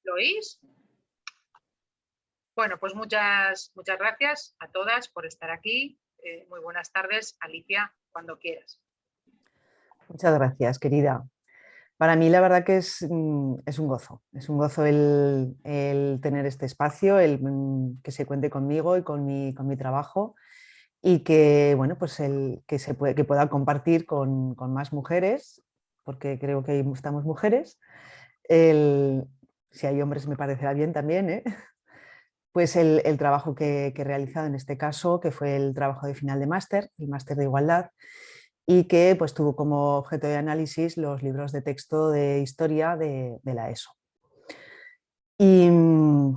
¿Lo oís? Bueno, pues muchas gracias a todas por estar aquí. Muy buenas tardes, Alicia, cuando quieras. Muchas gracias, querida. Para mí la verdad que es un gozo el tener este espacio, que se cuente conmigo y con mi trabajo y que, bueno, pues que pueda compartir con más mujeres, porque creo que estamos mujeres. Si hay hombres me parecerá bien también, ¿eh? Pues el trabajo que he realizado en este caso, que fue el trabajo de final de máster, el máster de igualdad, y que pues, tuvo como objeto de análisis los libros de texto de historia de la ESO. Y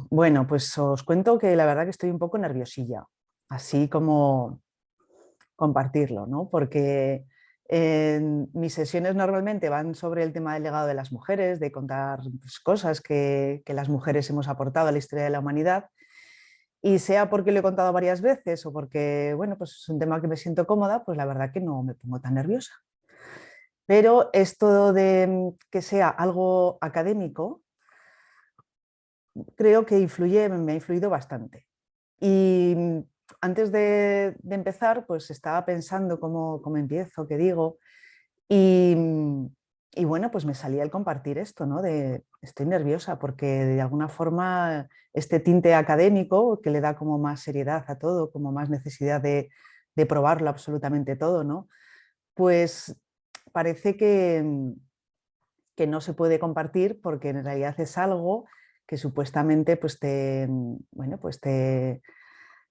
bueno, pues os cuento que la verdad que estoy un poco nerviosilla, así como compartirlo, ¿no? Porque mis sesiones normalmente van sobre el tema del legado de las mujeres, de contar pues, cosas que las mujeres hemos aportado a la historia de la humanidad. Y sea porque lo he contado varias veces o porque, bueno, pues es un tema que me siento cómoda, pues la verdad que no me pongo tan nerviosa. Pero esto de que sea algo académico, creo que me ha influido bastante. Y antes de empezar, pues estaba pensando cómo empiezo, qué digo, y, y bueno, pues me salía el compartir esto, ¿no? Estoy nerviosa porque de alguna forma este tinte académico que le da como más seriedad a todo, como más necesidad de probarlo absolutamente todo, ¿no? Pues parece que no se puede compartir porque en realidad es algo que supuestamente pues bueno, pues te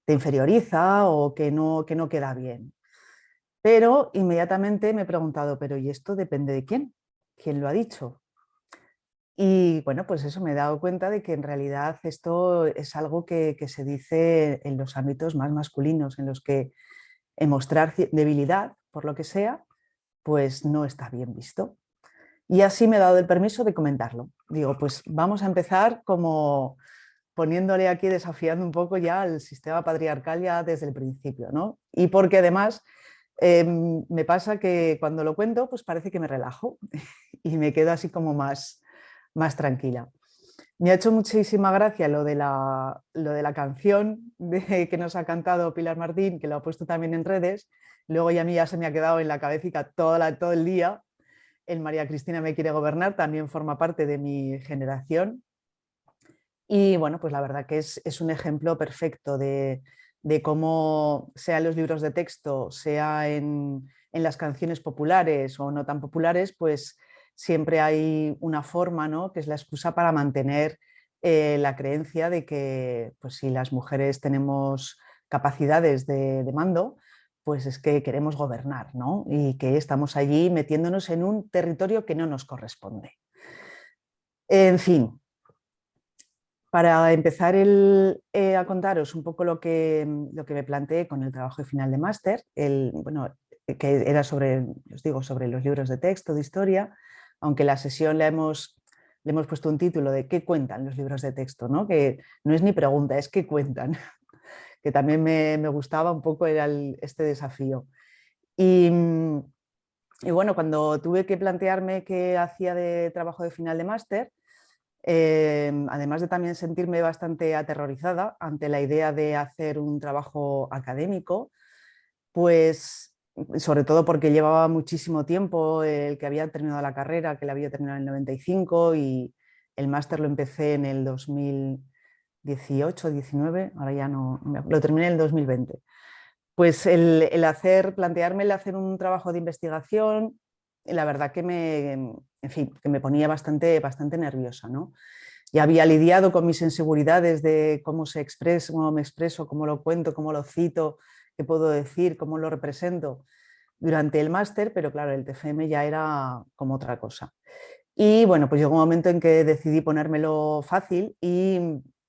inferioriza o que no queda bien. Pero inmediatamente me he preguntado, pero ¿y esto depende de quién? ¿Quién lo ha dicho? Y bueno, pues eso me he dado cuenta de que en realidad esto es algo que se dice en los ámbitos más masculinos, en los que mostrar debilidad, por lo que sea, pues no está bien visto. Y así me he dado el permiso de comentarlo. Digo, pues vamos a empezar como poniéndole aquí, desafiando un poco ya al sistema patriarcal ya desde el principio, ¿no? Y porque además me pasa que cuando lo cuento, pues parece que me relajo y me quedo así como más tranquila. Me ha hecho muchísima gracia lo de la canción que nos ha cantado Pilar Martín, que lo ha puesto también en redes. Luego ya a mí ya se me ha quedado en la cabecita todo el día. El María Cristina me quiere gobernar también forma parte de mi generación. Y bueno, pues la verdad que es un ejemplo perfecto de cómo, sea en los libros de texto, sea en las canciones populares o no tan populares, pues siempre hay una forma, ¿no? Que es la excusa para mantener la creencia de que pues, si las mujeres tenemos capacidades de mando, pues es que queremos gobernar, ¿no? Y que estamos allí metiéndonos en un territorio que no nos corresponde. En fin, para empezar a contaros un poco lo que me planteé con el trabajo de final de máster, bueno, que era sobre, os digo, sobre los libros de texto, de historia, aunque la sesión le hemos puesto un título de ¿qué cuentan los libros de texto? ¿No? Que no es ni pregunta, es ¿qué cuentan? Que también me gustaba un poco era este desafío. Y bueno, cuando tuve que plantearme qué hacía de trabajo de final de máster, además de también sentirme bastante aterrorizada ante la idea de hacer un trabajo académico, pues sobre todo porque llevaba muchísimo tiempo el que había terminado la carrera, que la había terminado en el 95 y el máster lo empecé en el 2018, 19, ahora ya no, lo terminé en el 2020. Pues plantearme el hacer un trabajo de investigación, la verdad que en fin, que me ponía bastante nerviosa, ¿no? Ya había lidiado con mis inseguridades de cómo cómo me expreso, cómo lo cuento, cómo lo cito, qué puedo decir, cómo lo represento durante el máster, pero claro, el TFM ya era como otra cosa. Y bueno, pues llegó un momento en que decidí ponérmelo fácil y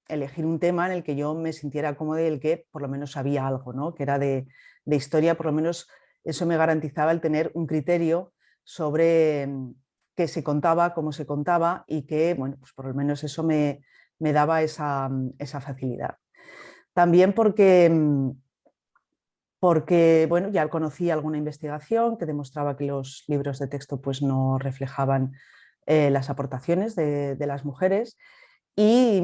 elegir un tema en el que yo me sintiera cómoda y el que por lo menos sabía algo, ¿no? Que era de historia, por lo menos eso me garantizaba el tener un criterio sobre qué se contaba, cómo se contaba y que, bueno, pues por lo menos eso me daba esa facilidad. También porque bueno, ya conocí alguna investigación que demostraba que los libros de texto pues, no reflejaban las aportaciones de las mujeres Y,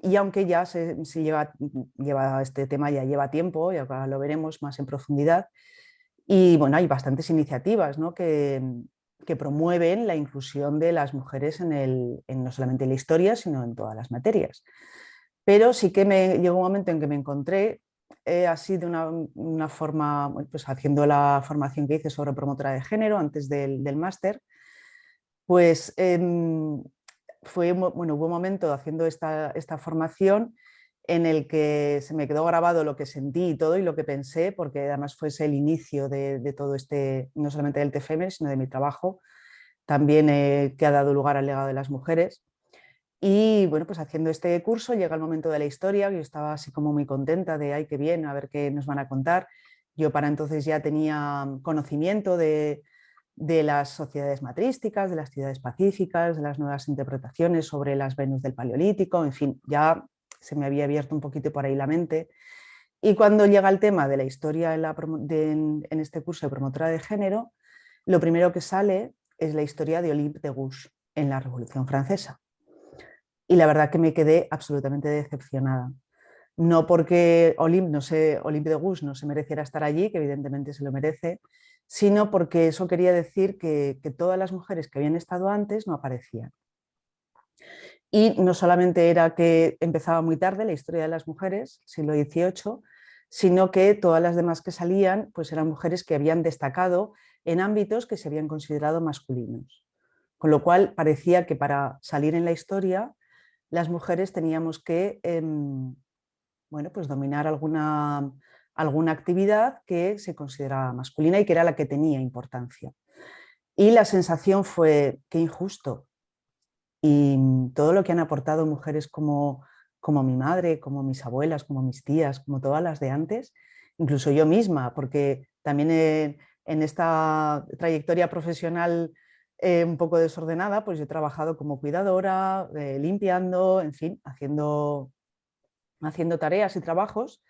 y aunque ya se lleva este tema, ya lleva tiempo, y ahora lo veremos más en profundidad, y bueno, hay bastantes iniciativas, ¿no?, que promueven la inclusión de las mujeres no solamente en la historia, sino en todas las materias. Pero sí que llegó un momento en que me encontré así de una forma, pues haciendo la formación que hice sobre promotora de género antes del máster, pues bueno, hubo un momento haciendo esta formación en el que se me quedó grabado lo que sentí y todo y lo que pensé, porque además fue el inicio de todo este, no solamente del TFM, sino de mi trabajo, también que ha dado lugar al legado de las mujeres. Y bueno, pues haciendo este curso llega el momento de la historia, yo estaba así como muy contenta de, ay, qué bien, a ver qué nos van a contar. Yo para entonces ya tenía conocimiento de las sociedades matrísticas, de las ciudades pacíficas, de las nuevas interpretaciones sobre las Venus del Paleolítico, en fin, ya se me había abierto un poquito por ahí la mente. Y cuando llega el tema de la historia en este curso de promotora de género, lo primero que sale es la historia de Olympe de Gouges en la Revolución Francesa. Y la verdad que me quedé absolutamente decepcionada. No porque Olympe de Gouges no se mereciera estar allí, que evidentemente se lo merece, sino porque eso quería decir que todas las mujeres que habían estado antes no aparecían. Y no solamente era que empezaba muy tarde la historia de las mujeres, siglo XVIII, sino que todas las demás que salían pues eran mujeres que habían destacado en ámbitos que se habían considerado masculinos. Con lo cual parecía que para salir en la historia las mujeres teníamos que bueno, pues dominar alguna actividad que se consideraba masculina y que era la que tenía importancia. Y la sensación fue, qué injusto. Y todo lo que han aportado mujeres como mi madre, como mis abuelas, como mis tías, como todas las de antes, incluso yo misma, porque también en esta trayectoria profesional un poco desordenada, pues yo he trabajado como cuidadora, limpiando, en fin, haciendo tareas y trabajos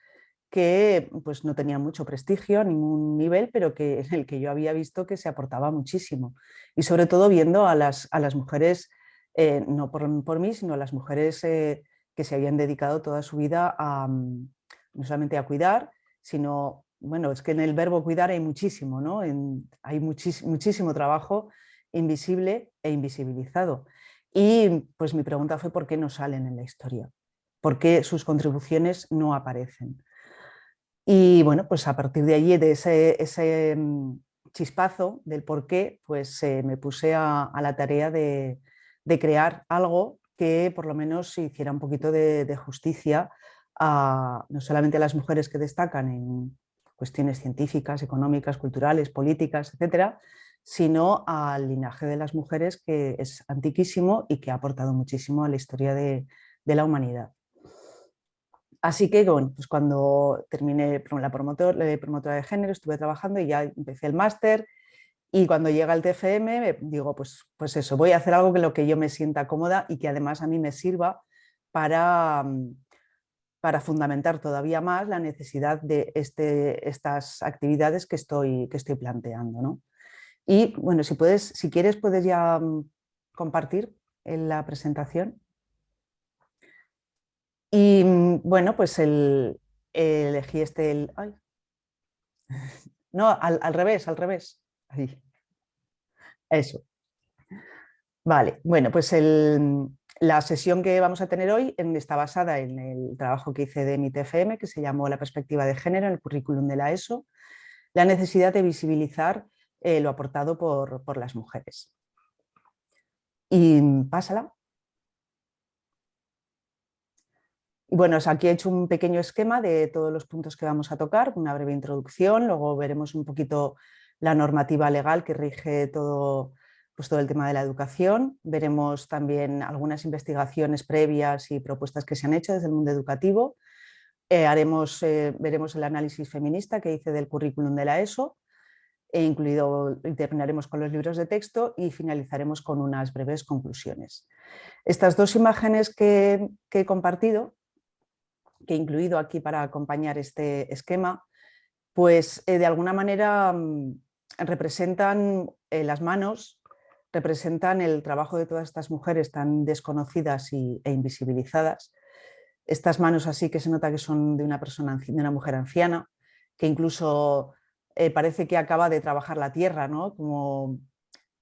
que pues, no tenían mucho prestigio a ningún nivel, pero en el que yo había visto que se aportaba muchísimo. Y sobre todo viendo a las mujeres, no por mí, sino a las mujeres que se habían dedicado toda su vida no solamente a cuidar, sino, bueno, es que en el verbo cuidar hay muchísimo, ¿no? Hay muchísimo trabajo invisible e invisibilizado. Y pues mi pregunta fue por qué no salen en la historia, por qué sus contribuciones no aparecen. Y bueno, pues a partir de allí, de ese chispazo del por qué, pues me puse a la tarea de crear algo que por lo menos hiciera un poquito de justicia no solamente a las mujeres que destacan en cuestiones científicas, económicas, culturales, políticas, etcétera, sino al linaje de las mujeres, que es antiquísimo y que ha aportado muchísimo a la historia de la humanidad. Así que, bueno, pues cuando terminé la promotora de género, estuve trabajando y ya empecé el máster, y cuando llega el TFM digo, pues eso, voy a hacer algo que lo que yo me sienta cómoda y que además a mí me sirva para, fundamentar todavía más la necesidad de estas actividades que estoy planteando, ¿no? Y bueno, si quieres, puedes ya compartir en la presentación. Y bueno, pues elegí ay. No, al revés, al revés. Ahí. Eso. Vale, bueno, pues la sesión que vamos a tener hoy está basada en el trabajo que hice de mi TFM, que se llamó La perspectiva de género en el currículum de la ESO, la necesidad de visibilizar lo aportado por las mujeres. Y pásala. Bueno, aquí he hecho un pequeño esquema de todos los puntos que vamos a tocar, una breve introducción, luego veremos un poquito la normativa legal que rige todo, pues todo el tema de la educación, veremos también algunas investigaciones previas y propuestas que se han hecho desde el mundo educativo, veremos el análisis feminista que hice del currículum de la ESO, y terminaremos con los libros de texto y finalizaremos con unas breves conclusiones. Estas dos imágenes que he compartido, que he incluido aquí para acompañar este esquema, pues de alguna manera representan las manos representan el trabajo de todas estas mujeres tan desconocidas e invisibilizadas. Estas manos así que se nota que son de una persona, de una mujer anciana, que incluso parece que acaba de trabajar la tierra, ¿no? Como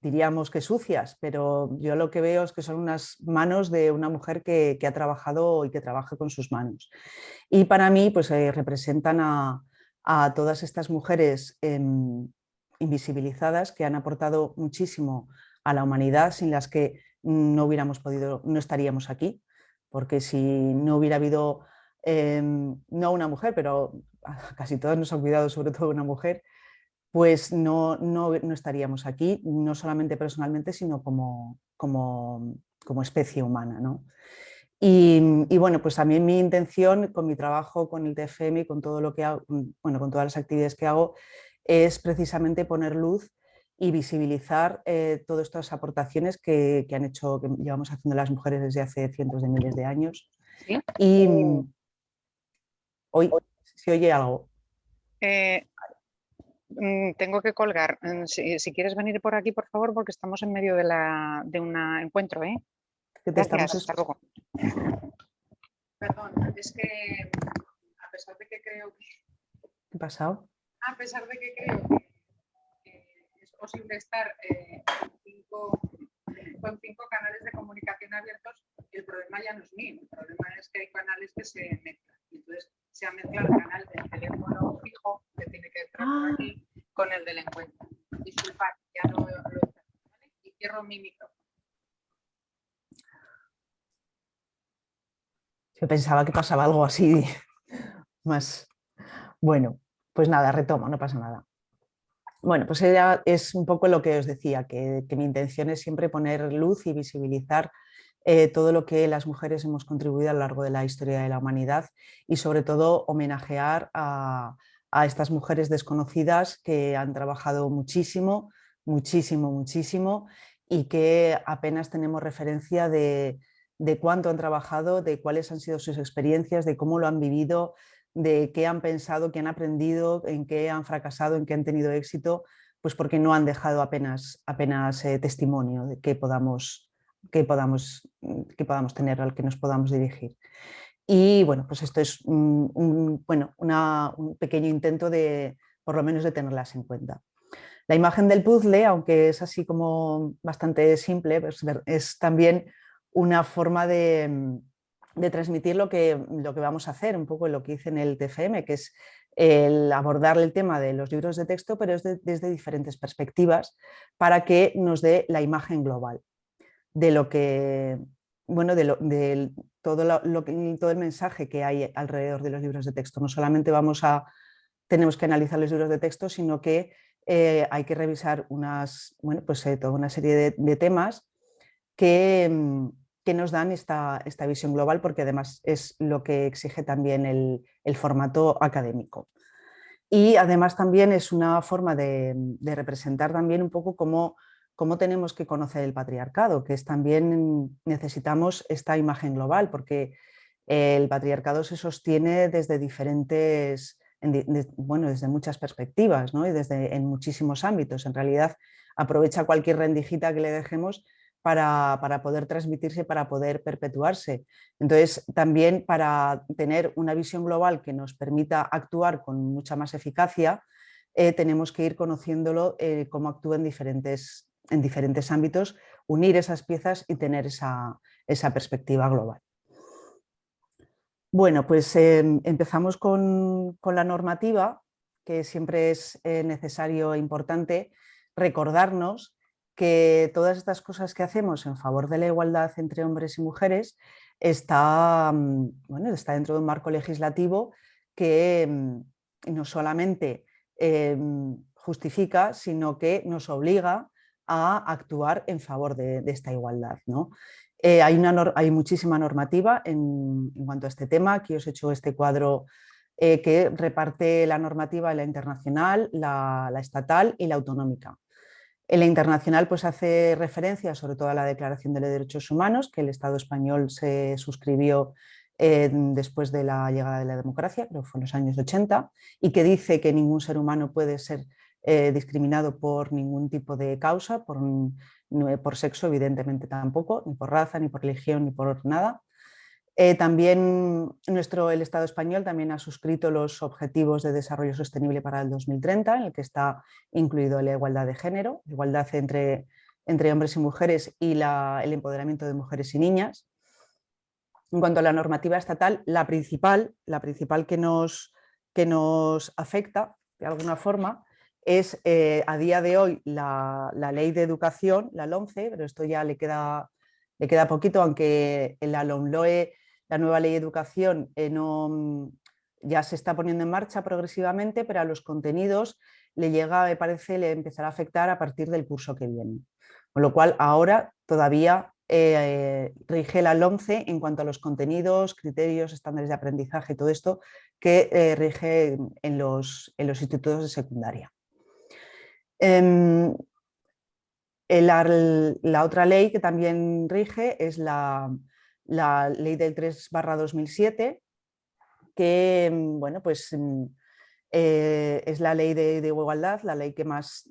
diríamos que sucias, pero yo lo que veo es que son unas manos de una mujer que ha trabajado y que trabaja con sus manos. Y para mí pues representan a todas estas mujeres invisibilizadas que han aportado muchísimo a la humanidad, sin las que no hubiéramos podido, no estaríamos aquí, porque si no hubiera habido, no una mujer, pero casi todos nos han cuidado, sobre todo una mujer, pues no estaríamos aquí, no solamente personalmente, sino como especie humana, ¿no? Y bueno, pues también mi intención con mi trabajo con el TFM y con todo lo que hago, bueno, con todas las actividades que hago, es precisamente poner luz y visibilizar todas estas aportaciones que han hecho, que llevamos haciendo las mujeres desde hace cientos de miles de años. ¿Sí? Y hoy, ¿se oye algo? Tengo que colgar. Si quieres venir por aquí, por favor, porque estamos en medio de un encuentro. Que te Gracias, estamos... hasta luego. Perdón, es que a pesar de que creo que... ¿Qué ha pasado? A pesar de que creo que es posible estar con cinco canales de comunicación abiertos, el problema ya no es mío. El problema es que hay canales que se mezclan. Entonces se ha mezclado el canal del teléfono fijo, que tiene que entrar por aquí, con el del encuentro. Disculpad, ya lo he hecho, ¿vale? Y cierro mi micrófono. Yo pensaba que pasaba algo así más... Bueno, pues nada, retomo, no pasa nada. Bueno, pues es un poco lo que os decía, que mi intención es siempre poner luz y visibilizar todo lo que las mujeres hemos contribuido a lo largo de la historia de la humanidad y sobre todo homenajear a estas mujeres desconocidas que han trabajado muchísimo, muchísimo, muchísimo y que apenas tenemos referencia de cuánto han trabajado, de cuáles han sido sus experiencias, de cómo lo han vivido, de qué han pensado, qué han aprendido, en qué han fracasado, en qué han tenido éxito, pues porque no han dejado apenas testimonio de que podamos tener, al que nos podamos dirigir. Y bueno, pues esto es un pequeño intento de, por lo menos, de tenerlas en cuenta. La imagen del puzzle, aunque es así como bastante simple, pues es también una forma de transmitir lo que vamos a hacer, un poco lo que hice en el TFM, que es el abordar el tema de los libros de texto, pero es desde diferentes perspectivas para que nos dé la imagen global de lo que, bueno, de todo, todo el mensaje que hay alrededor de los libros de texto. No solamente tenemos que analizar los libros de texto, sino que hay que revisar toda una serie de temas que nos dan esta visión global, porque además es lo que exige también el formato académico. Y además también es una forma de representar también un poco cómo tenemos que conocer el patriarcado, que es también necesitamos esta imagen global, porque el patriarcado se sostiene desde diferentes, desde muchas perspectivas, ¿no? Y en muchísimos ámbitos. En realidad aprovecha cualquier rendijita que le dejemos para poder transmitirse, para poder perpetuarse. Entonces, también para tener una visión global que nos permita actuar con mucha más eficacia, tenemos que ir conociéndolo, cómo actúa en diferentes ámbitos, unir esas piezas y tener esa perspectiva global. Bueno, pues empezamos con la normativa, que siempre es necesario e importante recordarnos que todas estas cosas que hacemos en favor de la igualdad entre hombres y mujeres está dentro de un marco legislativo que no solamente justifica, sino que nos obliga a actuar en favor de esta igualdad, ¿no? Hay muchísima normativa en cuanto a este tema. Aquí os he hecho este cuadro que reparte la normativa, la internacional, la estatal y la autonómica. En la internacional pues, hace referencia sobre todo a la Declaración de los Derechos Humanos, que el Estado español se suscribió después de la llegada de la democracia, creo que fue en los años 80, y que dice que ningún ser humano puede ser discriminado por ningún tipo de causa, por sexo evidentemente tampoco, ni por raza, ni por religión, ni por nada. También el Estado español también ha suscrito los Objetivos de Desarrollo Sostenible para el 2030, en el que está incluido la igualdad de género, igualdad entre hombres y mujeres y el empoderamiento de mujeres y niñas. En cuanto a la normativa estatal, la principal que nos afecta de alguna forma es a día de hoy la Ley de Educación, la LOMCE, pero esto ya le queda poquito, aunque en la LOMLOE, la nueva Ley de Educación, ya se está poniendo en marcha progresivamente, pero a los contenidos me parece, le empezará a afectar a partir del curso que viene. Con lo cual, ahora todavía rige la LOMCE en cuanto a los contenidos, criterios, estándares de aprendizaje y todo esto que rige en los institutos de secundaria. La otra ley que también rige es la ley del 3/2007, que bueno, pues, es la ley de igualdad, la ley que más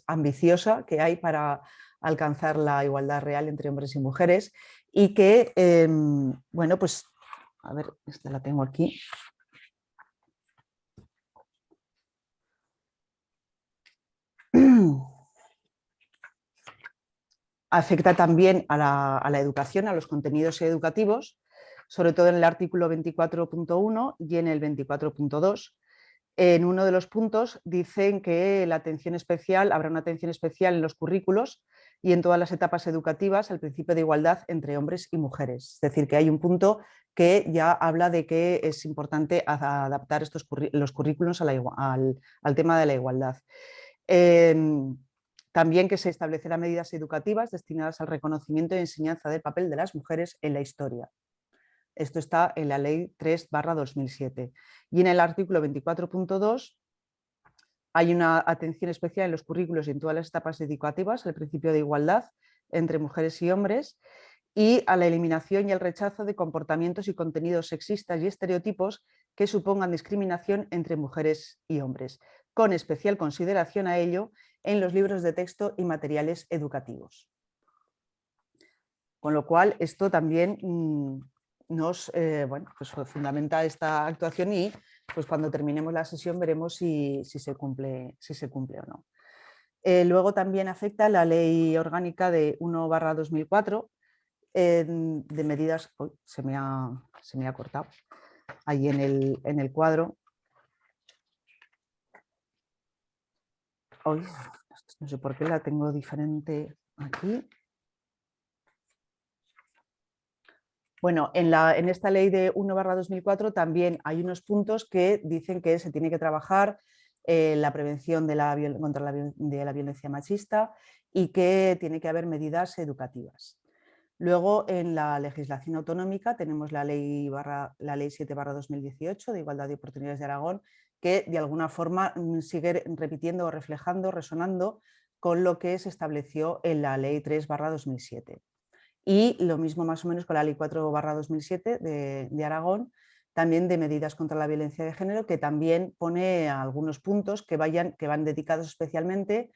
ambiciosa que hay para alcanzar la igualdad real entre hombres y mujeres, y que, bueno, pues, a ver, esta la tengo aquí. Afecta también a la educación, a los contenidos educativos, sobre todo en el artículo 24.1 y en el 24.2. En uno de los puntos dicen que habrá una atención especial en los currículos y en todas las etapas educativas al principio de igualdad entre hombres y mujeres. Es decir, que hay un punto que ya habla de que es importante adaptar los currículos al tema de la igualdad. También que se establecerán medidas educativas destinadas al reconocimiento y enseñanza del papel de las mujeres en la historia. Esto está en la Ley 3/2007. Y en el artículo 24.2 hay una atención especial en los currículos y en todas las etapas educativas al principio de igualdad entre mujeres y hombres, y a la eliminación y el rechazo de comportamientos y contenidos sexistas y estereotipos que supongan discriminación entre mujeres y hombres, con especial consideración a ello en los libros de texto y materiales educativos. Con lo cual, esto también nos pues fundamenta esta actuación, y pues cuando terminemos la sesión veremos si se cumple o no. Luego también afecta la Ley Orgánica de 1/2004 de medidas. Se me ha cortado ahí en el cuadro. No sé por qué la tengo diferente aquí. Bueno, en esta ley de 1/2004 también hay unos puntos que dicen que se tiene que trabajar la prevención de la violencia machista y que tiene que haber medidas educativas. Luego, en la legislación autonómica tenemos la ley 7/2018 de Igualdad de Oportunidades de Aragón, que de alguna forma sigue repitiendo o reflejando, resonando con lo que se estableció en la ley 3/2007. Y lo mismo más o menos con la ley 4/2007 de Aragón, también de medidas contra la violencia de género, que también pone algunos puntos que van dedicados especialmente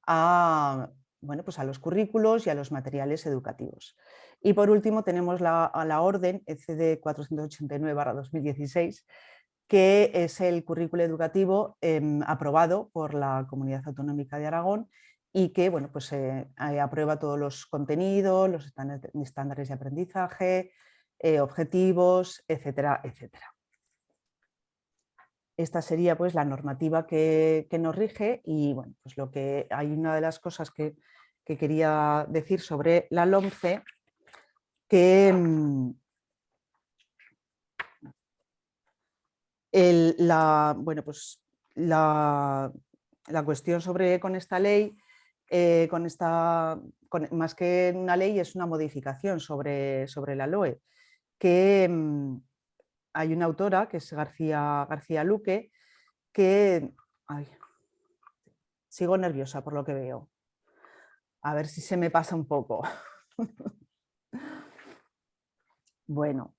a los currículos y a los materiales educativos. Y por último tenemos a la orden ECD 489/2016, que es el currículo educativo aprobado por la Comunidad Autonómica de Aragón, y que aprueba todos los contenidos, los estándares de aprendizaje, objetivos, etcétera, etcétera. Esta sería pues la normativa que nos rige, y bueno, pues hay una de las cosas que quería decir sobre la LOMCE, que la cuestión con esta ley, más que una ley, es una modificación sobre la LOE, que hay una autora, que es García Luque, que... sigo nerviosa por lo que veo. A ver si se me pasa un poco. Bueno.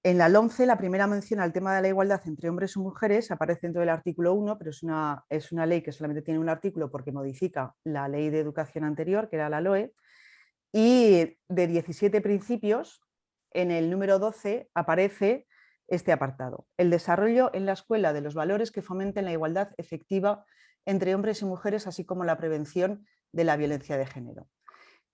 En la LOMCE la primera mención al tema de la igualdad entre hombres y mujeres aparece dentro del artículo 1, pero es una ley que solamente tiene un artículo porque modifica la ley de educación anterior, que era la LOE, y de 17 principios, en el número 12 aparece este apartado: el desarrollo en la escuela de los valores que fomenten la igualdad efectiva entre hombres y mujeres, así como la prevención de la violencia de género.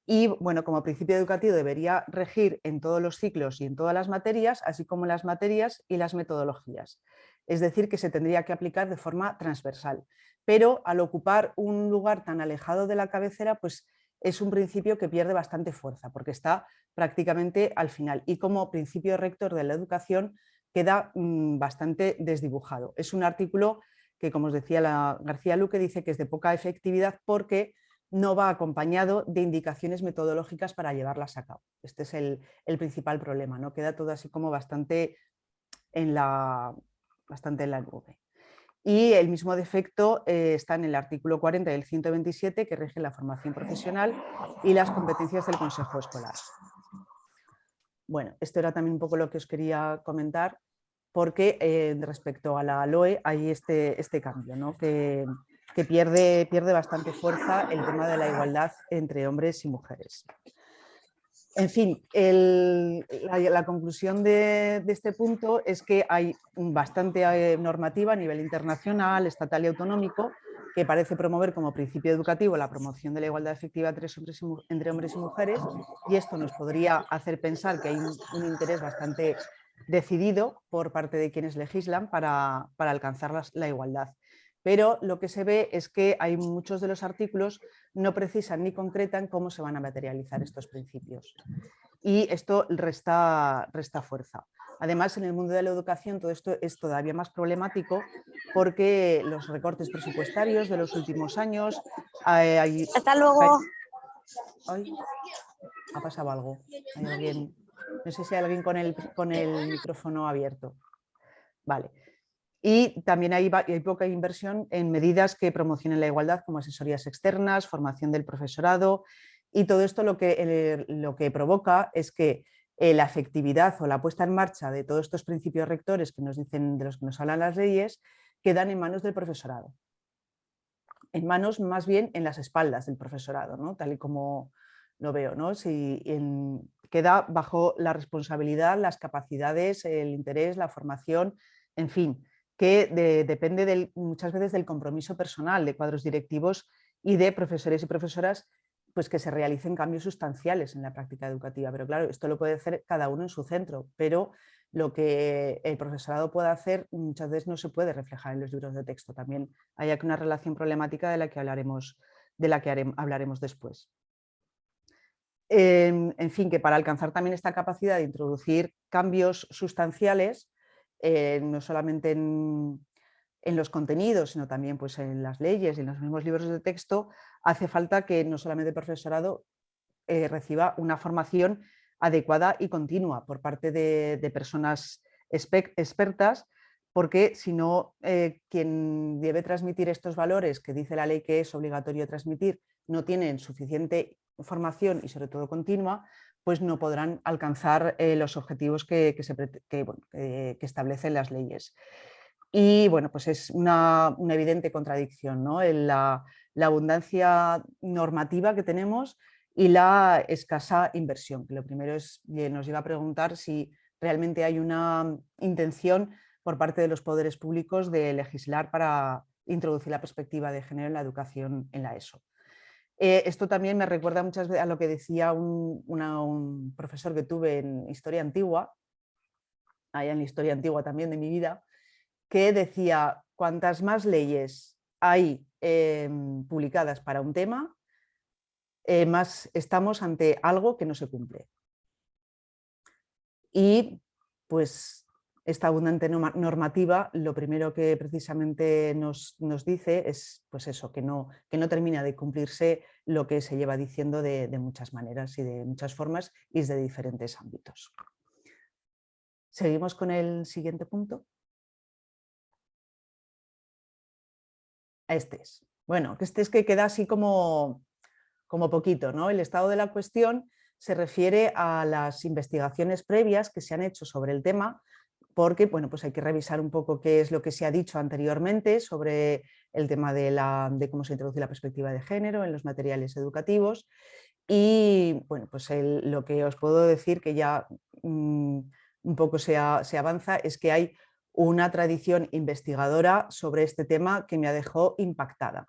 Y bueno, como principio educativo debería regir en todos los ciclos y en todas las materias, así como en las materias y las metodologías. Es decir, que se tendría que aplicar de forma transversal. Pero al ocupar un lugar tan alejado de la cabecera, pues es un principio que pierde bastante fuerza, porque está prácticamente al final. Y como principio rector de la educación queda bastante desdibujado. Es un artículo que, como os decía García Luque, dice que es de poca efectividad porque no va acompañado de indicaciones metodológicas para llevarlas a cabo. Este es el principal problema, ¿no? Queda todo así como bastante en la nube. Y el mismo defecto está en el artículo 40 del 127, que rige la formación profesional y las competencias del Consejo Escolar. Bueno, esto era también un poco lo que os quería comentar, porque respecto a la LOE hay este cambio, ¿no? que pierde bastante fuerza el tema de la igualdad entre hombres y mujeres. En fin, la conclusión de este punto es que hay bastante normativa a nivel internacional, estatal y autonómico que parece promover como principio educativo la promoción de la igualdad efectiva entre hombres y mujeres, y esto nos podría hacer pensar que hay un interés bastante decidido por parte de quienes legislan para alcanzar la igualdad. Pero lo que se ve es que hay muchos de los artículos no precisan ni concretan cómo se van a materializar estos principios. Y esto resta fuerza. Además, en el mundo de la educación todo esto es todavía más problemático porque los recortes presupuestarios de los últimos años... Hasta luego. Ha pasado algo. Hay alguien, no sé si hay alguien con el micrófono abierto. Vale. Y también hay poca inversión en medidas que promocionen la igualdad, como asesorías externas, formación del profesorado, y todo esto lo que provoca es que la efectividad o la puesta en marcha de todos estos principios rectores que nos dicen, de los que nos hablan las leyes, quedan en manos del profesorado. En manos, más bien, en las espaldas del profesorado, ¿no? Tal y como lo veo, ¿no? Queda bajo la responsabilidad, las capacidades, el interés, la formación, en fin, que depende muchas veces del compromiso personal de cuadros directivos y de profesores y profesoras, pues que se realicen cambios sustanciales en la práctica educativa. Pero claro, esto lo puede hacer cada uno en su centro, pero lo que el profesorado puede hacer muchas veces no se puede reflejar en los libros de texto. También hay aquí una relación problemática de la que hablaremos después. En fin, que para alcanzar también esta capacidad de introducir cambios sustanciales, no solamente en los contenidos, sino también pues, en las leyes y en los mismos libros de texto, hace falta que no solamente el profesorado reciba una formación adecuada y continua por parte de personas expertas, porque si no, quien debe transmitir estos valores que dice la ley que es obligatorio transmitir, no tienen suficiente formación y sobre todo continua, pues no podrán alcanzar los objetivos que establecen las leyes. Y bueno, pues es una evidente contradicción, ¿no? La abundancia normativa que tenemos y la escasa inversión. Lo primero nos lleva a preguntar si realmente hay una intención por parte de los poderes públicos de legislar para introducir la perspectiva de género en la educación en la ESO. Esto también me recuerda muchas veces a lo que decía un profesor que tuve en Historia Antigua, allá en la Historia Antigua también de mi vida, que decía: cuantas más leyes hay publicadas para un tema, más estamos ante algo que no se cumple. Y pues esta abundante normativa lo primero que precisamente nos dice es pues eso, que no termina de cumplirse lo que se lleva diciendo de muchas maneras y de muchas formas y desde diferentes ámbitos. Seguimos con el siguiente punto. Este es. Bueno, este es que queda así como poquito, ¿no? El estado de la cuestión se refiere a las investigaciones previas que se han hecho sobre el tema, porque bueno, pues hay que revisar un poco qué es lo que se ha dicho anteriormente sobre el tema de cómo se introduce la perspectiva de género en los materiales educativos. Y bueno, pues lo que os puedo decir, que ya un poco se avanza, es que hay una tradición investigadora sobre este tema que me dejó impactada.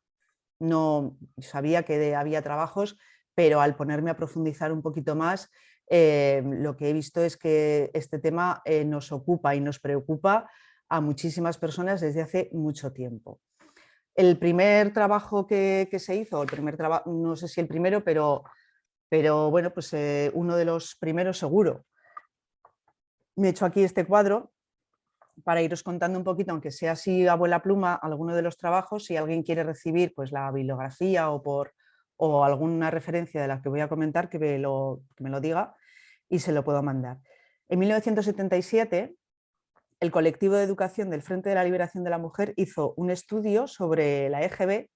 No sabía que había trabajos, pero al ponerme a profundizar un poquito más, lo que he visto es que este tema nos ocupa y nos preocupa a muchísimas personas desde hace mucho tiempo. El primer trabajo que se hizo, no sé si el primero, pero bueno, pues uno de los primeros seguro. Me he hecho aquí este cuadro para iros contando un poquito, aunque sea así a vuela pluma, alguno de los trabajos. Si alguien quiere recibir pues, la bibliografía o alguna referencia de la que voy a comentar, que me lo diga y se lo puedo mandar. En 1977, el colectivo de educación del Frente de la Liberación de la Mujer hizo un estudio sobre la EGB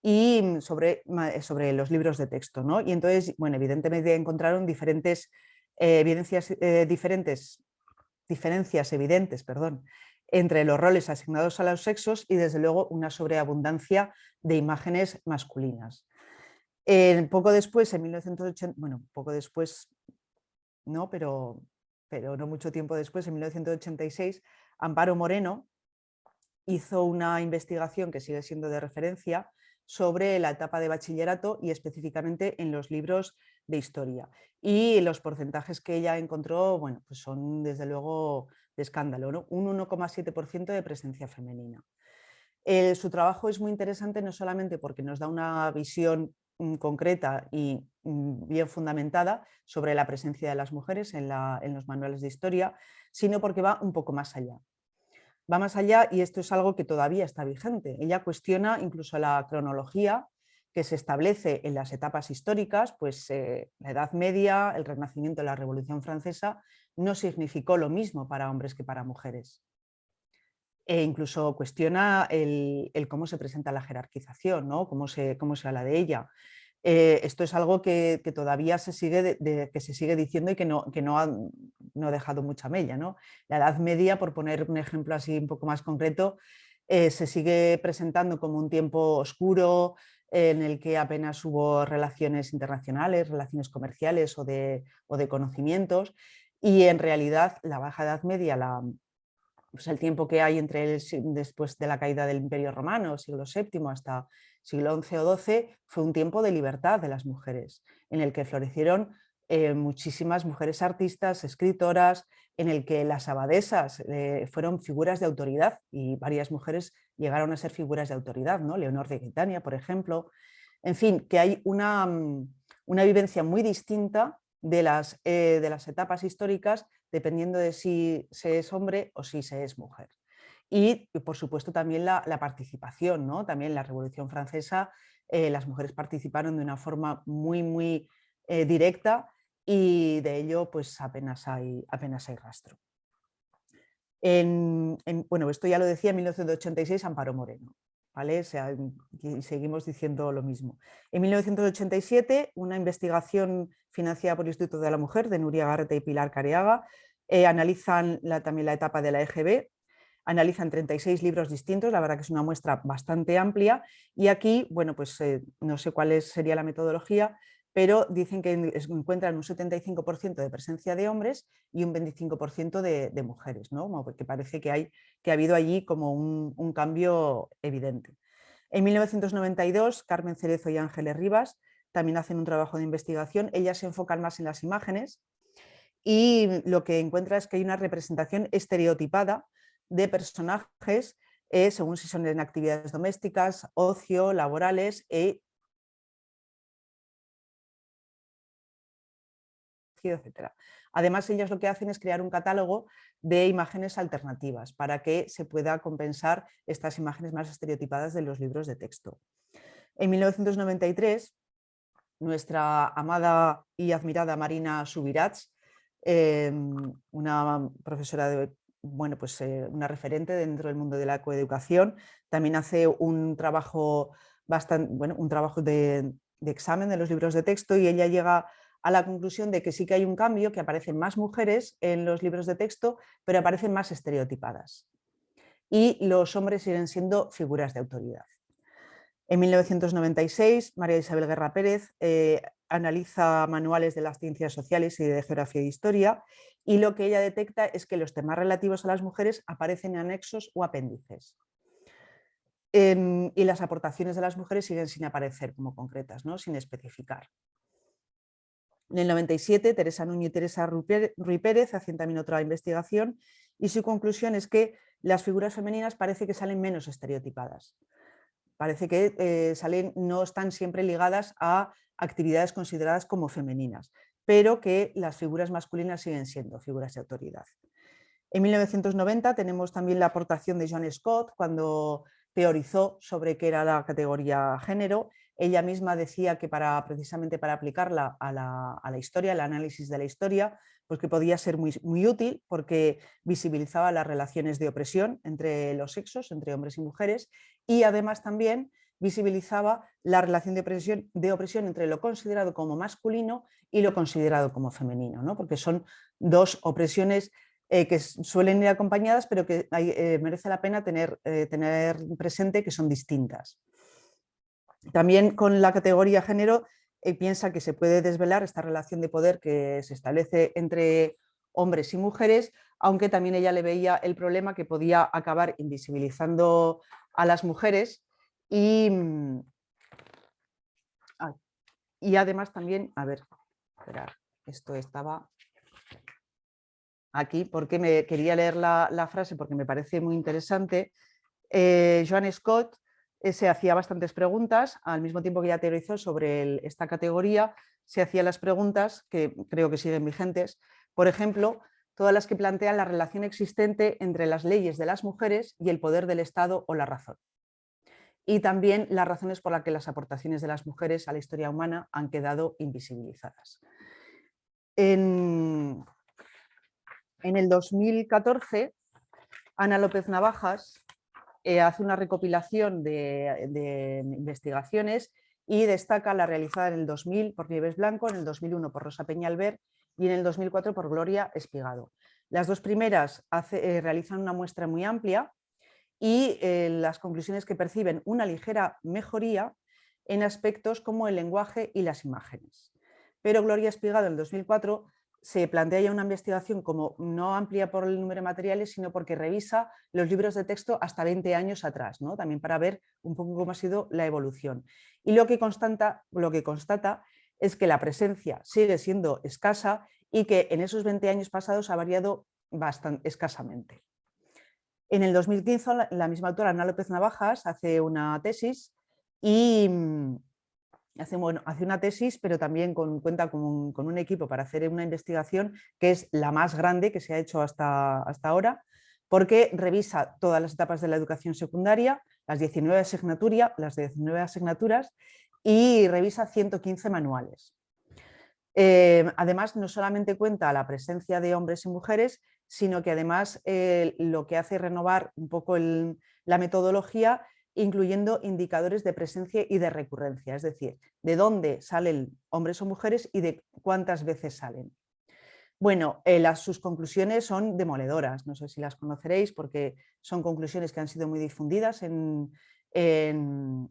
y sobre los libros de texto, ¿no? Y entonces, bueno, evidentemente encontraron diferencias evidentes, entre los roles asignados a los sexos y desde luego una sobreabundancia de imágenes masculinas. Poco después, en 1980, bueno, poco después, no, pero no mucho tiempo después, en 1986, Amparo Moreno hizo una investigación que sigue siendo de referencia sobre la etapa de bachillerato y específicamente en los libros de historia. Y los porcentajes que ella encontró, bueno, pues son desde luego de escándalo, ¿no? Un 1,7% de presencia femenina. Su trabajo es muy interesante no solamente porque nos da una visión concreta y bien fundamentada sobre la presencia de las mujeres en los manuales de historia, sino porque va un poco más allá. Va más allá y esto es algo que todavía está vigente. Ella cuestiona incluso la cronología que se establece en las etapas históricas, pues la Edad Media, el Renacimiento, la Revolución Francesa no significó lo mismo para hombres que para mujeres. E incluso cuestiona el cómo se presenta la jerarquización, ¿no? cómo se habla de ella. Esto es algo que todavía se sigue, que se sigue diciendo y que no ha dejado mucha mella, ¿no? La Edad Media, por poner un ejemplo así un poco más concreto, se sigue presentando como un tiempo oscuro en el que apenas hubo relaciones internacionales, relaciones comerciales o de conocimientos, y en realidad la Baja Edad Media, pues el tiempo que hay después de la caída del Imperio Romano, siglo VII, hasta siglo XI o XII, fue un tiempo de libertad de las mujeres, en el que florecieron muchísimas mujeres artistas, escritoras, en el que las abadesas fueron figuras de autoridad y varias mujeres llegaron a ser figuras de autoridad, ¿no? Leonor de Aquitania, por ejemplo. En fin, que hay una vivencia muy distinta de las etapas históricas, dependiendo de si se es hombre o si se es mujer. Y por supuesto también la participación, ¿no? También en la Revolución Francesa las mujeres participaron de una forma muy directa y de ello pues apenas hay rastro. Bueno, esto ya lo decía en 1986 Amparo Moreno. ¿Vale? O sea, y seguimos diciendo lo mismo. En 1987, una investigación financiada por el Instituto de la Mujer de Nuria Garreta y Pilar Careaga analizan también la etapa de la EGB, analizan 36 libros distintos, la verdad que es una muestra bastante amplia, y aquí, bueno, pues no sé cuál sería la metodología, pero dicen que encuentran un 75% de presencia de hombres y un 25% de mujeres, ¿no? Porque parece que ha habido allí como un cambio evidente. En 1992, Carmen Cerezo y Ángeles Rivas también hacen un trabajo de investigación. Ellas se enfocan más en las imágenes y lo que encuentra es que hay una representación estereotipada de personajes según si son en actividades domésticas, ocio, laborales etc. Además, ellas lo que hacen es crear un catálogo de imágenes alternativas para que se pueda compensar estas imágenes más estereotipadas de los libros de texto. En 1993, nuestra amada y admirada Marina Subirats, una profesora una referente dentro del mundo de la coeducación, también hace un trabajo de examen de los libros de texto y ella llega a la conclusión de que sí que hay un cambio, que aparecen más mujeres en los libros de texto, pero aparecen más estereotipadas. Y los hombres siguen siendo figuras de autoridad. En 1996, María Isabel Guerra Pérez analiza manuales de las ciencias sociales y de geografía e historia, y lo que ella detecta es que los temas relativos a las mujeres aparecen en anexos o apéndices. Y las aportaciones de las mujeres siguen sin aparecer como concretas, ¿no? Sin especificar. En el 97, Teresa Nuño y Teresa Ruy Pérez hacen también otra investigación y su conclusión es que las figuras femeninas parece que salen menos estereotipadas. Parece que no están siempre ligadas a actividades consideradas como femeninas, pero que las figuras masculinas siguen siendo figuras de autoridad. En 1990 tenemos también la aportación de Joan Scott cuando teorizó sobre qué era la categoría género. Ella misma decía que precisamente para aplicarla a la historia, al análisis de la historia, pues que podía ser muy útil porque visibilizaba las relaciones de opresión entre los sexos, entre hombres y mujeres, y además también visibilizaba la relación de opresión entre lo considerado como masculino y lo considerado como femenino, ¿no? Porque son dos opresiones que suelen ir acompañadas, pero que merece la pena tener presente que son distintas. También con la categoría género piensa que se puede desvelar esta relación de poder que se establece entre hombres y mujeres, aunque también ella le veía el problema que podía acabar invisibilizando a las mujeres y además también, a ver, esperad, esto estaba aquí porque me quería leer la frase porque me parece muy interesante. Joan Scott se hacía bastantes preguntas, al mismo tiempo que ya teorizó sobre esta categoría, se hacía las preguntas que creo que siguen vigentes, por ejemplo, todas las que plantean la relación existente entre las leyes de las mujeres y el poder del Estado o la razón. Y también las razones por las que las aportaciones de las mujeres a la historia humana han quedado invisibilizadas. En el 2014, Ana López Navajas hace una recopilación de investigaciones y destaca la realizada en el 2000 por Nieves Blanco, en el 2001 por Rosa Peñalver y en el 2004 por Gloria Espigado. Las dos primeras realizan una muestra muy amplia y las conclusiones que perciben una ligera mejoría en aspectos como el lenguaje y las imágenes. Pero Gloria Espigado en el 2004 se plantea ya una investigación como no amplia por el número de materiales, sino porque revisa los libros de texto hasta 20 años atrás, ¿no? También para ver un poco cómo ha sido la evolución. Y lo que constata es que la presencia sigue siendo escasa y que en esos 20 años pasados ha variado bastante escasamente. En el 2015, la misma autora, Ana López Navajas, hace una tesis y hace una tesis, pero también cuenta con un equipo para hacer una investigación que es la más grande que se ha hecho hasta ahora, porque revisa todas las etapas de la educación secundaria, las 19 asignaturas y revisa 115 manuales. Además, no solamente cuenta la presencia de hombres y mujeres, sino que además lo que hace es renovar un poco la metodología, incluyendo indicadores de presencia y de recurrencia, es decir, de dónde salen hombres o mujeres y de cuántas veces salen. Bueno, sus conclusiones son demoledoras, no sé si las conoceréis porque son conclusiones que han sido muy difundidas en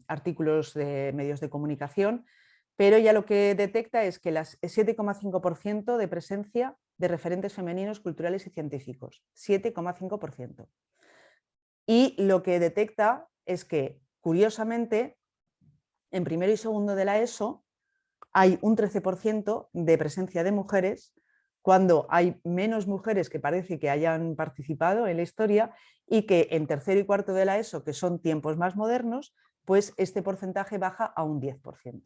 artículos de medios de comunicación, pero ya lo que detecta es que el 7,5% de presencia de referentes femeninos culturales y científicos, 7,5%. Y lo que detecta es que, curiosamente, en primero y segundo de la ESO hay un 13% de presencia de mujeres, cuando hay menos mujeres que parece que hayan participado en la historia, y que en tercero y cuarto de la ESO, que son tiempos más modernos, pues este porcentaje baja a un 10%.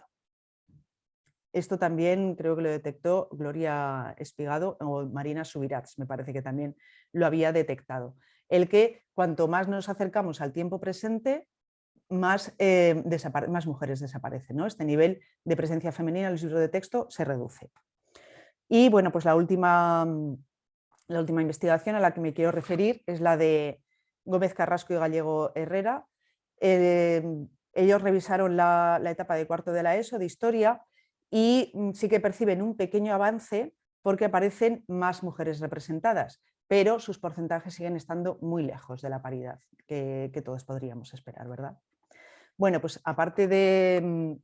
Esto también creo que lo detectó Gloria Espigado o Marina Subirats, me parece que también lo había detectado. El que cuanto más nos acercamos al tiempo presente, más mujeres desaparecen, ¿no? Este nivel de presencia femenina en los libros de texto se reduce. Y bueno, pues la última investigación a la que me quiero referir es la de Gómez Carrasco y Gallego Herrera. Ellos revisaron la etapa de cuarto de la ESO de historia y sí que perciben un pequeño avance porque aparecen más mujeres representadas, pero sus porcentajes siguen estando muy lejos de la paridad que todos podríamos esperar, ¿verdad? Bueno, pues aparte de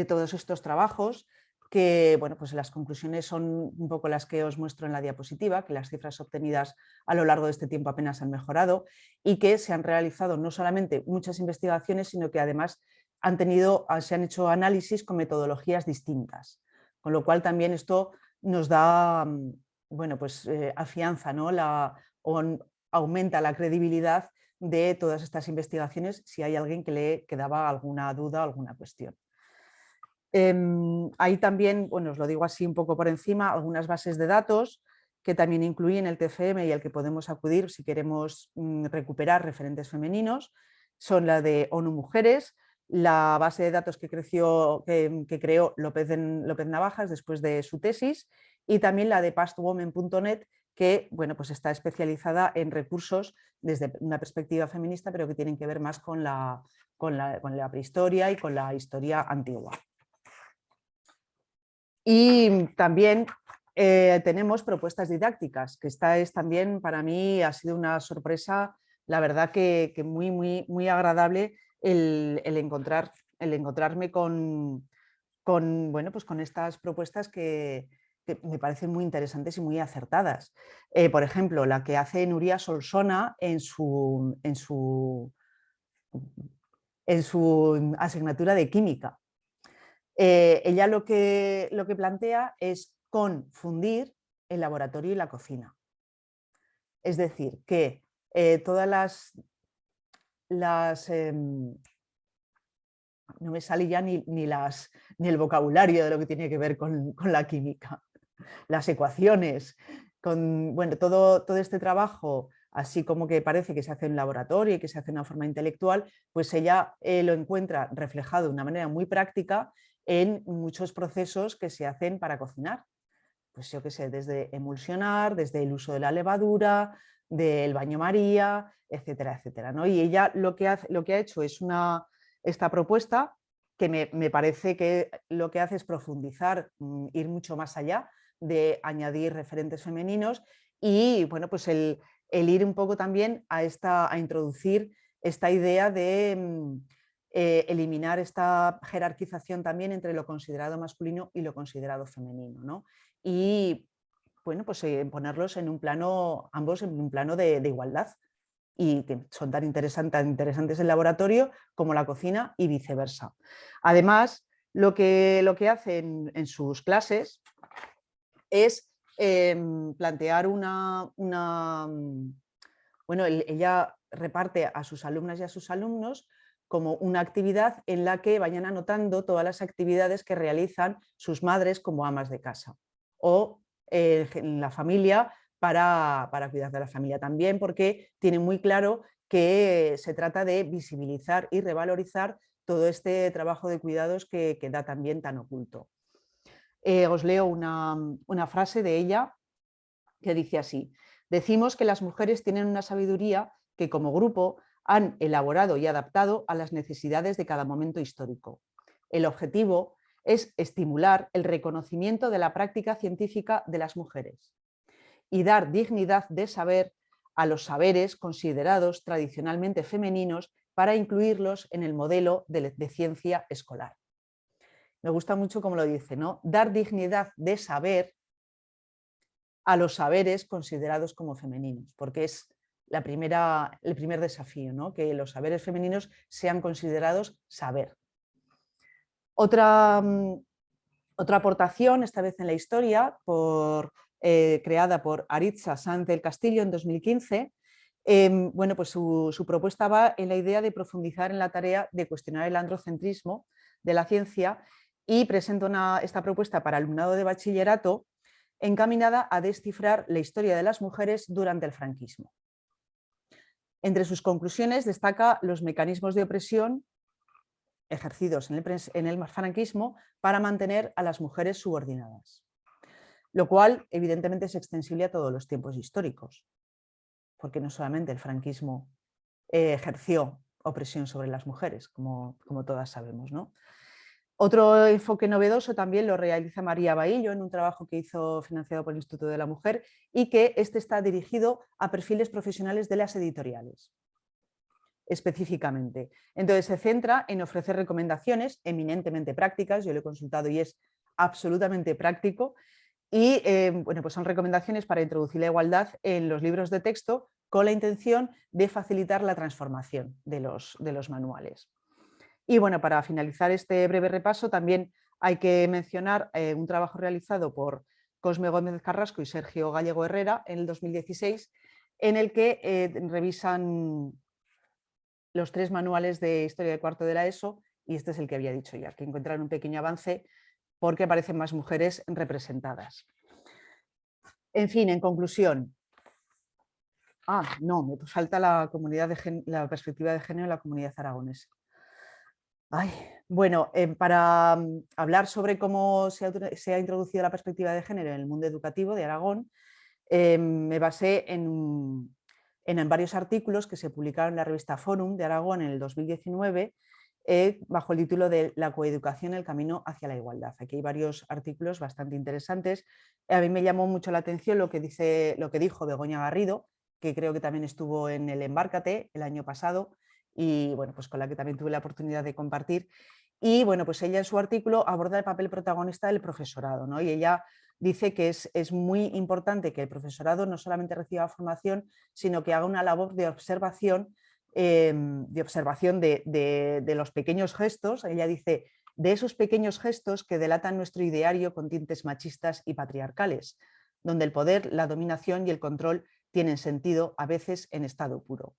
todos estos trabajos, que bueno, pues las conclusiones son un poco las que os muestro en la diapositiva, que las cifras obtenidas a lo largo de este tiempo apenas han mejorado y que se han realizado no solamente muchas investigaciones, sino que además se han hecho análisis con metodologías distintas, con lo cual también esto nos da, bueno, pues afianza, ¿no? Aumenta la credibilidad de todas estas investigaciones si hay alguien que le quedaba alguna duda o alguna cuestión. Hay también, bueno, os lo digo así un poco por encima, algunas bases de datos que también incluyen el TFM y al que podemos acudir si queremos recuperar referentes femeninos. Son la de ONU Mujeres, la base de datos que creó López Navajas después de su tesis, y también la de pastwomen.net, que bueno, pues está especializada en recursos desde una perspectiva feminista, pero que tienen que ver más con la prehistoria y con la historia antigua. Y también tenemos propuestas didácticas, que esta es también para mí ha sido una sorpresa, la verdad que muy agradable el encontrarme con bueno, pues con estas propuestas que me parecen muy interesantes y muy acertadas. Por ejemplo, la que hace Nuria Solsona en su asignatura de química. Ella lo que plantea es confundir el laboratorio y la cocina. Es decir, que todas no me sale ya ni el vocabulario de lo que tiene que ver con la química, las ecuaciones, bueno, todo este trabajo, así como que parece que se hace en laboratorio y que se hace de una forma intelectual, pues ella lo encuentra reflejado de una manera muy práctica en muchos procesos que se hacen para cocinar. Pues yo qué sé, desde emulsionar, desde el uso de la levadura, del baño María, etcétera, etcétera, ¿no? Y ella lo que ha hecho es esta propuesta que me parece que lo que hace es profundizar, ir mucho más allá de añadir referentes femeninos y bueno, pues el ir un poco también a introducir esta idea de eliminar esta jerarquización también entre lo considerado masculino y lo considerado femenino, ¿no? Y bueno, pues ponerlos en un plano, ambos en un plano de igualdad y que son tan interesantes el laboratorio como la cocina y viceversa. Además, lo que hace en sus clases es plantear bueno, ella reparte a sus alumnas y a sus alumnos como una actividad en la que vayan anotando todas las actividades que realizan sus madres como amas de casa o en la familia para cuidar de la familia también, porque tienen muy claro que se trata de visibilizar y revalorizar todo este trabajo de cuidados que da también tan oculto. Os leo una frase de ella que dice así: decimos que las mujeres tienen una sabiduría que como grupo han elaborado y adaptado a las necesidades de cada momento histórico. El objetivo es estimular el reconocimiento de la práctica científica de las mujeres y dar dignidad de saber a los saberes considerados tradicionalmente femeninos para incluirlos en el modelo de ciencia escolar. Me gusta mucho cómo lo dice, ¿no? Dar dignidad de saber a los saberes considerados como femeninos, porque es el primer desafío, ¿no? Que los saberes femeninos sean considerados saber. Otra aportación, esta vez en la historia, creada por Aritza Sanz del Castillo en 2015, bueno, pues su propuesta va en la idea de profundizar en la tarea de cuestionar el androcentrismo de la ciencia y presenta esta propuesta para alumnado de bachillerato encaminada a descifrar la historia de las mujeres durante el franquismo. Entre sus conclusiones destaca los mecanismos de opresión ejercidos en el franquismo para mantener a las mujeres subordinadas, lo cual evidentemente es extensible a todos los tiempos históricos, porque no solamente el franquismo ejerció opresión sobre las mujeres, como todas sabemos, ¿no? Otro enfoque novedoso también lo realiza María Bahillo en un trabajo que hizo financiado por el Instituto de la Mujer y que este está dirigido a perfiles profesionales de las editoriales específicamente. Entonces se centra en ofrecer recomendaciones eminentemente prácticas, yo lo he consultado y es absolutamente práctico, y bueno, pues son recomendaciones para introducir la igualdad en los libros de texto con la intención de facilitar la transformación de los manuales. Y bueno, para finalizar este breve repaso también hay que mencionar un trabajo realizado por Cosme Gómez Carrasco y Sergio Gallego Herrera en el 2016 en el que revisan los 3 manuales de historia de cuarto de la ESO y este es el que había dicho ya, que encuentran un pequeño avance porque aparecen más mujeres representadas. En fin, en conclusión. No, me falta la perspectiva de género en la comunidad aragonesa. Bueno, para hablar sobre cómo se ha introducido la perspectiva de género en el mundo educativo de Aragón, me basé en varios artículos que se publicaron en la revista Fórum de Aragón en el 2019 bajo el título de La coeducación, el camino hacia la igualdad. Aquí hay varios artículos bastante interesantes. A mí me llamó mucho la atención lo que dijo Begoña Garrido, que creo que también estuvo en el Embárcate el año pasado y bueno, pues con la que también tuve la oportunidad de compartir. Y bueno, pues ella en su artículo aborda el papel protagonista del profesorado, ¿no? Y ella dice que es muy importante que el profesorado no solamente reciba formación, sino que haga una labor de observación de los pequeños gestos. Ella dice, de esos pequeños gestos que delatan nuestro ideario con tintes machistas y patriarcales, donde el poder, la dominación y el control tienen sentido, a veces en estado puro.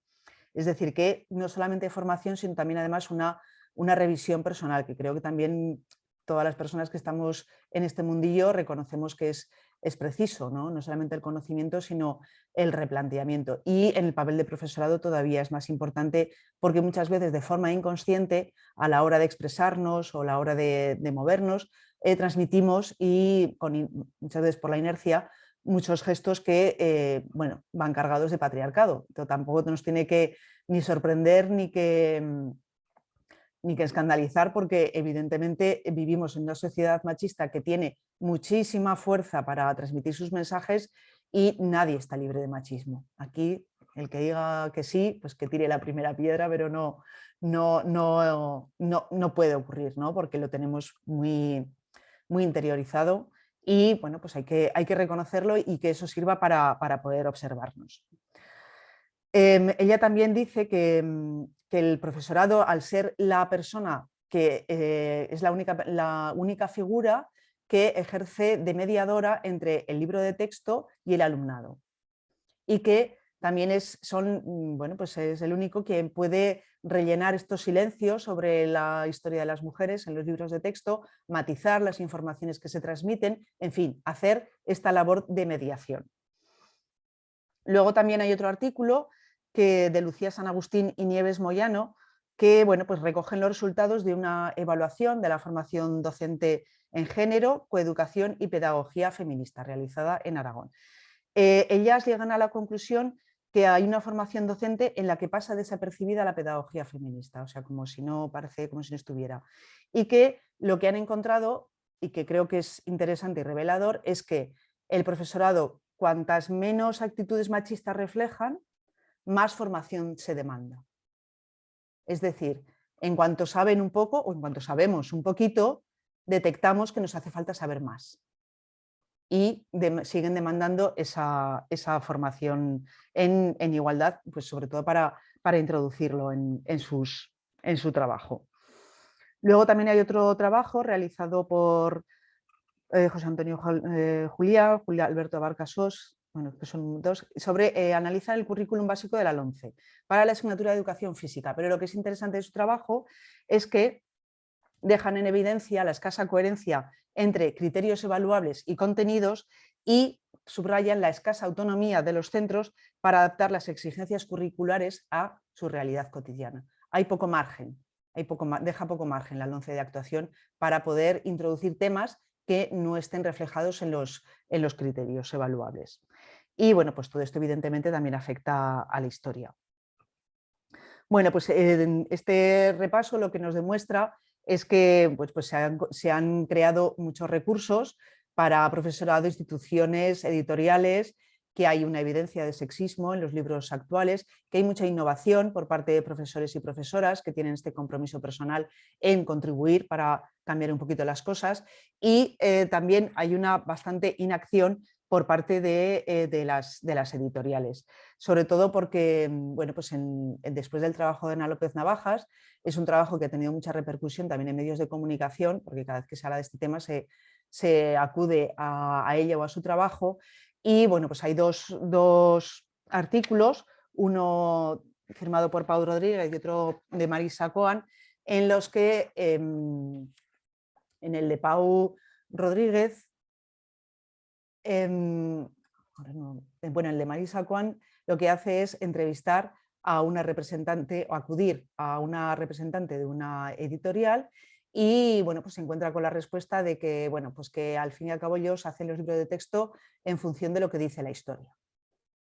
Es decir, que no solamente formación, sino también además una revisión personal, que creo que también todas las personas que estamos en este mundillo reconocemos que es preciso, ¿no? No solamente el conocimiento, sino el replanteamiento. Y en el papel de profesorado todavía es más importante porque muchas veces de forma inconsciente, a la hora de expresarnos o a la hora de movernos, transmitimos y muchas veces por la inercia muchos gestos que bueno, van cargados de patriarcado. Entonces, tampoco nos tiene que ni sorprender ni que escandalizar porque evidentemente vivimos en una sociedad machista que tiene muchísima fuerza para transmitir sus mensajes y nadie está libre de machismo. Aquí el que diga que sí, pues que tire la primera piedra, pero no puede ocurrir, ¿no? Porque lo tenemos muy, muy interiorizado y bueno, pues hay que reconocerlo y que eso sirva para poder observarnos. Ella también dice que el profesorado, al ser la persona que es la única figura que ejerce de mediadora entre el libro de texto y el alumnado y que también es el único que puede rellenar estos silencios sobre la historia de las mujeres en los libros de texto, matizar las informaciones que se transmiten, en fin, hacer esta labor de mediación. Luego también hay otro artículo de Lucía San Agustín y Nieves Moyano que bueno, pues recogen los resultados de una evaluación de la formación docente en género, coeducación y pedagogía feminista realizada en Aragón. Ellas llegan a la conclusión que hay una formación docente en la que pasa desapercibida la pedagogía feminista, o sea, como si no estuviera. Y que lo que han encontrado, y que creo que es interesante y revelador, es que el profesorado, cuantas menos actitudes machistas reflejan, más formación se demanda. Es decir, en cuanto saben un poco o en cuanto sabemos un poquito, detectamos que nos hace falta saber más. Y siguen demandando esa formación en igualdad, pues sobre todo para introducirlo en su trabajo. Luego también hay otro trabajo realizado por José Antonio Juliá Alberto Abarcasós, bueno, que son dos, sobre analizar el currículum básico de la LOMCE para la asignatura de educación física. Pero lo que es interesante de su trabajo es que dejan en evidencia la escasa coherencia entre criterios evaluables y contenidos y subrayan la escasa autonomía de los centros para adaptar las exigencias curriculares a su realidad cotidiana. Hay poco margen, deja poco margen la LOMCE de actuación para poder introducir temas que no estén reflejados en los criterios evaluables. Y bueno, pues todo esto evidentemente también afecta a la historia. Bueno, pues este repaso lo que nos demuestra es que pues se han creado muchos recursos para profesorado, instituciones editoriales, que hay una evidencia de sexismo en los libros actuales, que hay mucha innovación por parte de profesores y profesoras que tienen este compromiso personal en contribuir para cambiar un poquito las cosas, y también hay una bastante inacción por parte de las editoriales, sobre todo porque bueno, pues después del trabajo de Ana López Navajas, es un trabajo que ha tenido mucha repercusión también en medios de comunicación, porque cada vez que se habla de este tema se acude a ella o a su trabajo, y bueno, pues hay dos artículos, uno firmado por Pau Rodríguez y otro de Marisa Coan, en los que en el de Pau Rodríguez, bueno, el de Marisa Coan lo que hace es entrevistar a una representante o acudir a una representante de una editorial, y bueno, pues se encuentra con la respuesta de que, bueno, pues que al fin y al cabo ellos hacen los libros de texto en función de lo que dice la historia.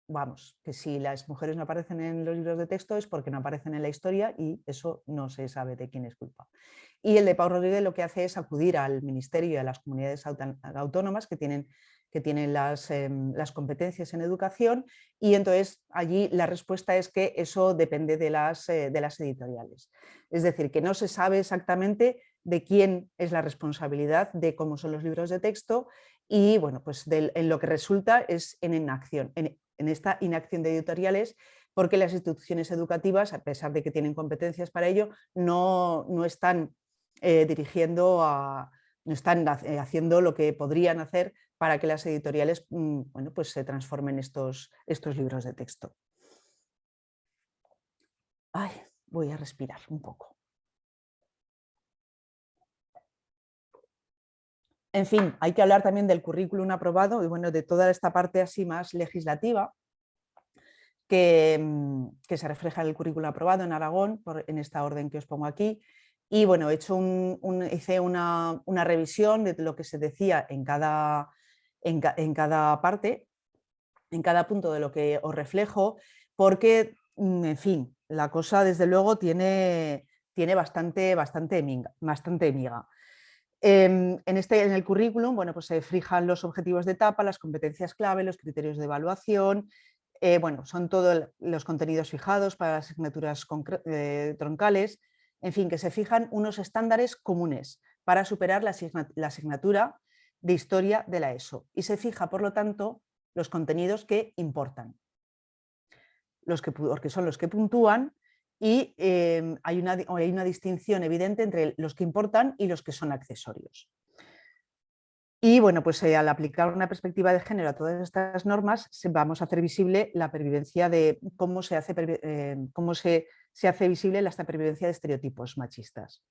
Vamos, que si las mujeres no aparecen en los libros de texto es porque no aparecen en la historia, y eso no se sabe de quién es culpa. Y el de Pau Rodríguez lo que hace es acudir al ministerio y a las comunidades autónomas que tienen las competencias en educación, y entonces allí la respuesta es que eso depende de las editoriales. Es decir, que no se sabe exactamente de quién es la responsabilidad de cómo son los libros de texto, y bueno, pues en lo que resulta es en inacción, en esta inacción de editoriales, porque las instituciones educativas, a pesar de que tienen competencias para ello, no están no están haciendo lo que podrían hacer para que las editoriales bueno, pues se transformen estos libros de texto. Ay, voy a respirar un poco. En fin, hay que hablar también del currículum aprobado y bueno, de toda esta parte así más legislativa que se refleja en el currículum aprobado en Aragón, en esta orden que os pongo aquí. Y bueno, hice una revisión de lo que se decía en cada parte, en cada punto de lo que os reflejo, porque, en fin, la cosa desde luego tiene bastante miga. En el currículum, bueno, pues se fijan los objetivos de etapa, las competencias clave, los criterios de evaluación, bueno, son todos los contenidos fijados para las asignaturas troncales, en fin, que se fijan unos estándares comunes para superar la asignatura de historia de la ESO, y se fija, por lo tanto, los contenidos que importan, porque son los que puntúan, y hay una distinción evidente entre los que importan y los que son accesorios. Y bueno, pues al aplicar una perspectiva de género a todas estas normas, vamos a hacer visible la pervivencia de cómo se hace visible la pervivencia de estereotipos machistas.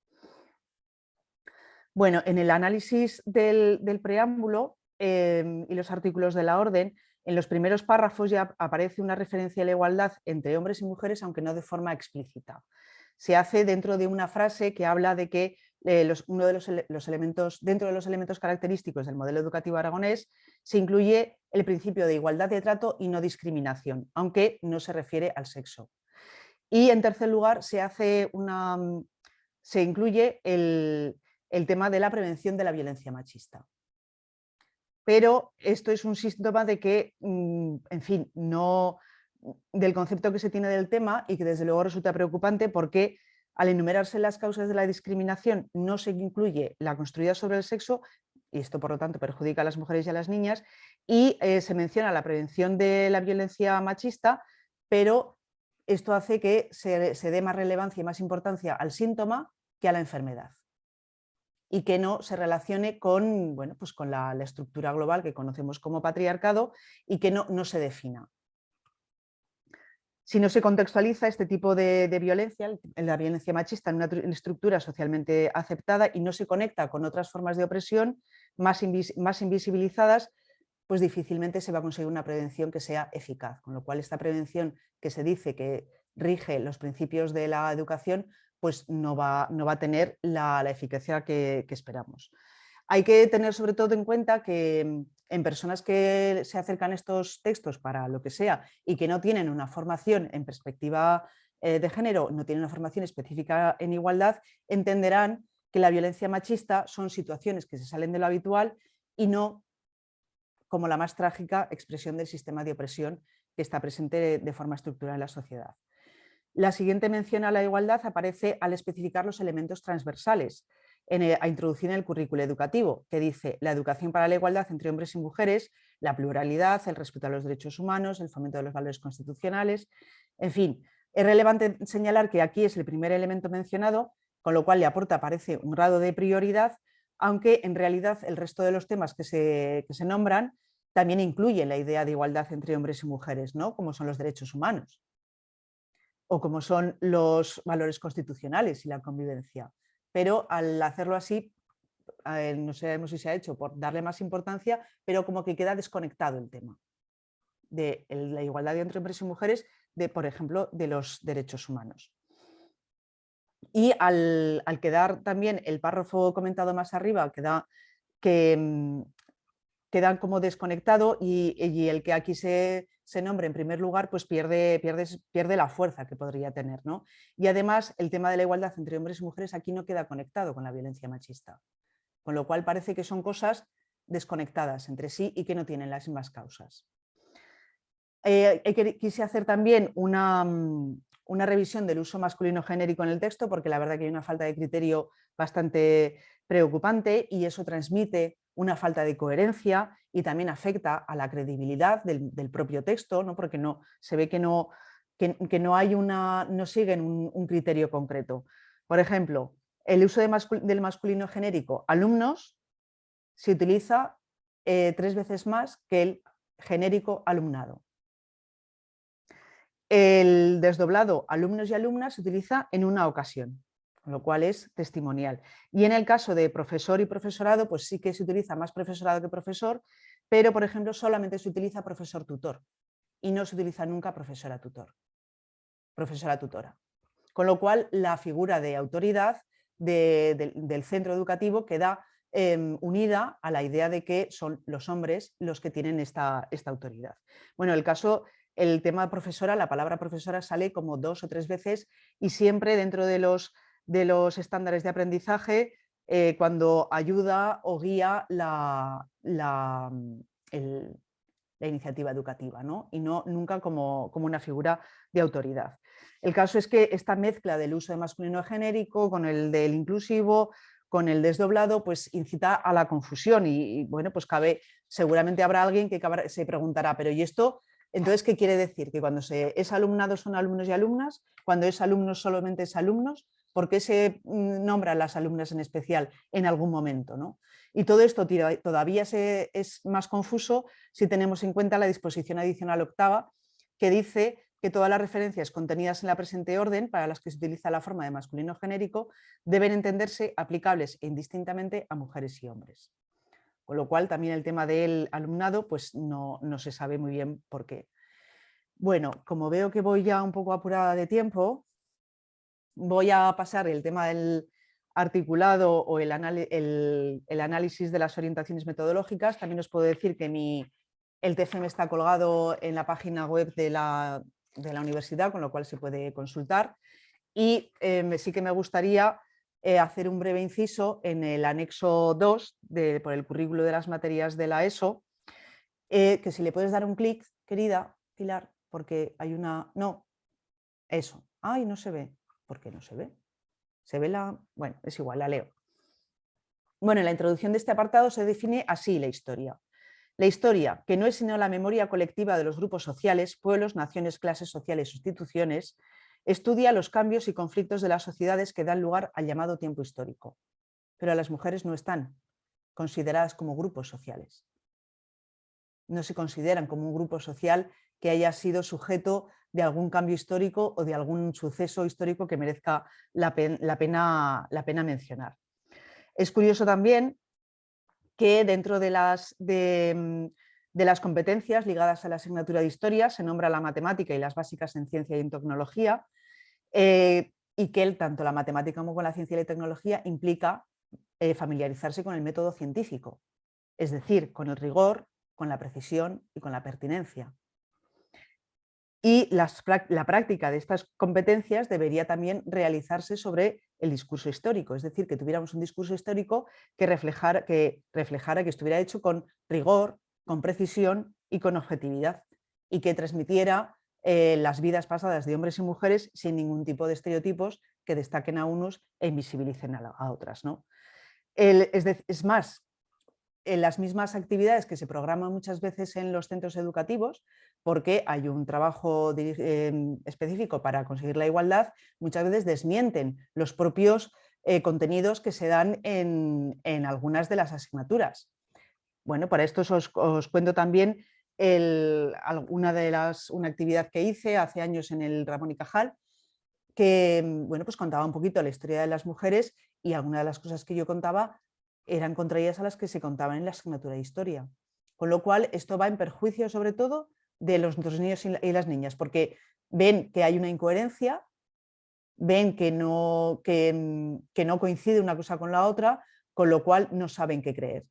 Bueno, en el análisis del preámbulo y los artículos de la orden, en los primeros párrafos ya aparece una referencia a la igualdad entre hombres y mujeres, aunque no de forma explícita. Se hace dentro de una frase que habla de que uno de los elementos, dentro de los elementos característicos del modelo educativo aragonés, se incluye el principio de igualdad de trato y no discriminación, aunque no se refiere al sexo. Y en tercer lugar se incluye el tema de la prevención de la violencia machista. Pero esto es un síntoma de que, en fin, del concepto que se tiene del tema, y que desde luego resulta preocupante, porque al enumerarse las causas de la discriminación no se incluye la construida sobre el sexo, y esto por lo tanto perjudica a las mujeres y a las niñas, y se menciona la prevención de la violencia machista, pero esto hace que se dé más relevancia y más importancia al síntoma que a la enfermedad, y que no se relacione con, bueno, pues con la estructura global que conocemos como patriarcado, y que no se defina. Si no se contextualiza este tipo de violencia, la violencia machista, en una estructura socialmente aceptada, y no se conecta con otras formas de opresión más invisibilizadas, pues difícilmente se va a conseguir una prevención que sea eficaz. Con lo cual, esta prevención que se dice que rige los principios de la educación, pues no va a tener la eficacia que esperamos. Hay que tener sobre todo en cuenta que en personas que se acercan a estos textos para lo que sea y que no tienen una formación en perspectiva de género, no tienen una formación específica en igualdad, entenderán que la violencia machista son situaciones que se salen de lo habitual y no como la más trágica expresión del sistema de opresión que está presente de forma estructural en la sociedad. La siguiente mención a la igualdad aparece al especificar los elementos transversales a introducir en el currículo educativo, que dice la educación para la igualdad entre hombres y mujeres, la pluralidad, el respeto a los derechos humanos, el fomento de los valores constitucionales. En fin, es relevante señalar que aquí es el primer elemento mencionado, con lo cual le aporta, parece, un grado de prioridad, aunque en realidad el resto de los temas que se nombran también incluyen la idea de igualdad entre hombres y mujeres, ¿no? Como son los derechos humanos o como son los valores constitucionales y la convivencia. Pero al hacerlo así, no sabemos si se ha hecho por darle más importancia, pero como que queda desconectado el tema de la igualdad entre hombres y mujeres, por ejemplo, de los derechos humanos. Y al quedar también el párrafo comentado más arriba, quedan como desconectado y el que aquí se nombre en primer lugar, pues pierde la fuerza que podría tener, ¿no? Y además el tema de la igualdad entre hombres y mujeres aquí no queda conectado con la violencia machista, con lo cual parece que son cosas desconectadas entre sí y que no tienen las mismas causas. Quise hacer también una revisión del uso masculino genérico en el texto, porque la verdad que hay una falta de criterio bastante preocupante y eso transmite una falta de coherencia y también afecta a la credibilidad del propio texto, ¿no? Porque se ve que no siguen un criterio concreto. Por ejemplo, el uso del masculino genérico alumnos se utiliza 3 veces más que el genérico alumnado. El desdoblado alumnos y alumnas se utiliza en una ocasión, con lo cual es testimonial. Y en el caso de profesor y profesorado, pues sí que se utiliza más profesorado que profesor, pero por ejemplo solamente se utiliza profesor tutor y no se utiliza nunca profesora tutor, profesora tutora. Con lo cual la figura de autoridad del centro educativo queda unida a la idea de que son los hombres los que tienen esta autoridad. Bueno, el tema profesora, la palabra profesora sale como 2 o 3 veces y siempre dentro de los estándares de aprendizaje cuando ayuda o guía la iniciativa educativa, ¿no? Y nunca como una figura de autoridad. El caso es que esta mezcla del uso de masculino genérico con el del inclusivo, con el desdoblado, pues incita a la confusión y bueno, pues seguramente habrá alguien que se preguntará, pero ¿y esto? Entonces, ¿qué quiere decir? Que cuando es alumnado son alumnos y alumnas, cuando es alumnos solamente es alumnos, ¿por qué se nombran las alumnas en especial en algún momento, ¿no? Y todo esto todavía es más confuso si tenemos en cuenta la disposición adicional octava, que dice que todas las referencias contenidas en la presente orden para las que se utiliza la forma de masculino genérico deben entenderse aplicables e indistintamente a mujeres y hombres. Con lo cual también el tema del alumnado pues no se sabe muy bien por qué. Bueno, como veo que voy ya un poco apurada de tiempo, voy a pasar el tema del articulado o el análisis de las orientaciones metodológicas. También os puedo decir que el TFM está colgado en la página web de la universidad, con lo cual se puede consultar. Y sí que me gustaría hacer un breve inciso en el anexo 2 por el currículo de las materias de la ESO, que si le puedes dar un clic, querida Pilar, porque hay una... No, eso. Ay, no se ve. ¿Por qué no se ve? Se ve la... Bueno, es igual, la leo. Bueno, en la introducción de este apartado se define así la historia. La historia, que no es sino la memoria colectiva de los grupos sociales, pueblos, naciones, clases sociales o instituciones, estudia los cambios y conflictos de las sociedades que dan lugar al llamado tiempo histórico. Pero las mujeres no están consideradas como grupos sociales. No se consideran como un grupo social que haya sido sujeto de algún cambio histórico o de algún suceso histórico que merezca la pena mencionar. Es curioso también que dentro de las competencias ligadas a la asignatura de historia se nombra la matemática y las básicas en ciencia y en tecnología, y que tanto la matemática como con la ciencia y la tecnología implica familiarizarse con el método científico, es decir, con el rigor, con la precisión y con la pertinencia. y la práctica de estas competencias debería también realizarse sobre el discurso histórico, es decir, que tuviéramos un discurso histórico que reflejara, que estuviera hecho con rigor, con precisión y con objetividad, y que transmitiera las vidas pasadas de hombres y mujeres sin ningún tipo de estereotipos que destaquen a unos e invisibilicen a otras, ¿no? Es más, en las mismas actividades que se programan muchas veces en los centros educativos, porque hay un trabajo específico para conseguir la igualdad, muchas veces desmienten los propios contenidos que se dan en algunas de las asignaturas. Bueno, para esto os cuento también una actividad que hice hace años en el Ramón y Cajal, que bueno, pues contaba un poquito la historia de las mujeres, y algunas de las cosas que yo contaba eran contrarias a las que se contaban en la asignatura de historia. Con lo cual, esto va en perjuicio sobre todo de los niños y las niñas, porque ven que hay una incoherencia, ven que no coincide una cosa con la otra, con lo cual no saben qué creer.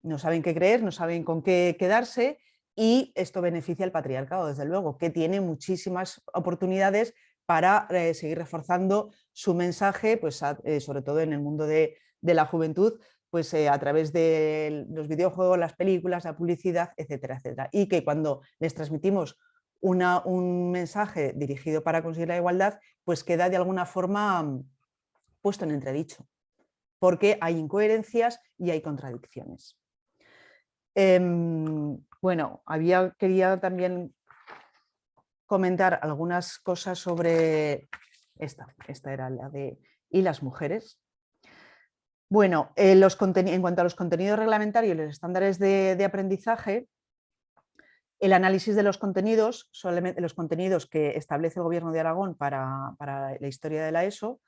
No saben qué creer, no saben con qué quedarse, y esto beneficia al patriarcado, desde luego, que tiene muchísimas oportunidades para seguir reforzando su mensaje, pues, sobre todo en el mundo de la juventud, pues, a través de los videojuegos, las películas, la publicidad, etcétera, etcétera. Y que cuando les transmitimos un mensaje dirigido para conseguir la igualdad, pues queda de alguna forma puesto en entredicho, porque hay incoherencias y hay contradicciones. Bueno, quería también comentar algunas cosas sobre esta era la de ¿y las mujeres? Bueno, en cuanto a los contenidos reglamentarios y los estándares de aprendizaje, el análisis de los contenidos que establece el Gobierno de Aragón para la historia de la ESO,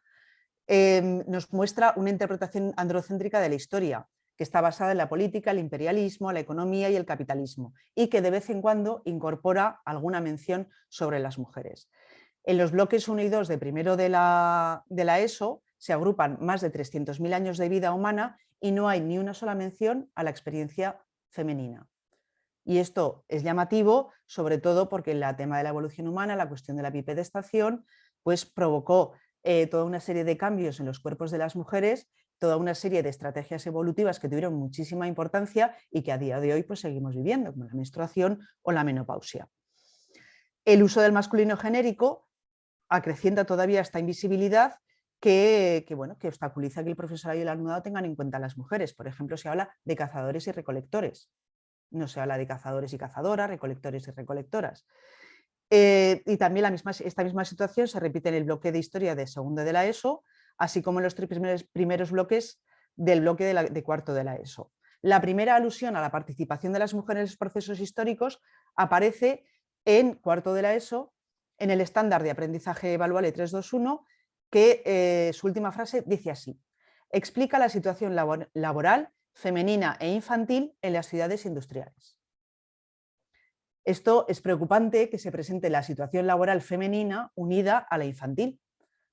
nos muestra una interpretación androcéntrica de la historia, que está basada en la política, el imperialismo, la economía y el capitalismo, y que de vez en cuando incorpora alguna mención sobre las mujeres. En los bloques 1 y 2 de primero de la ESO se agrupan más de 300.000 años de vida humana y no hay ni una sola mención a la experiencia femenina. Y esto es llamativo, sobre todo porque el tema de la evolución humana, la cuestión de la bipedestación, pues provocó toda una serie de cambios en los cuerpos de las mujeres, toda una serie de estrategias evolutivas que tuvieron muchísima importancia y que a día de hoy pues seguimos viviendo, como la menstruación o la menopausia. El uso del masculino genérico acrecienta todavía esta invisibilidad que obstaculiza que el profesorado y el alumnado tengan en cuenta a las mujeres. Por ejemplo, se habla de cazadores y recolectores. No se habla de cazadores y cazadoras, recolectores y recolectoras. Y también esta misma situación se repite en el bloque de historia de segundo de la ESO, así como en los tres primeros bloques del bloque de cuarto de la ESO. La primera alusión a la participación de las mujeres en los procesos históricos aparece en cuarto de la ESO, en el estándar de aprendizaje evaluable 321, que su última frase dice así: explica la situación laboral femenina e infantil en las ciudades industriales. Esto es preocupante, que se presente la situación laboral femenina unida a la infantil,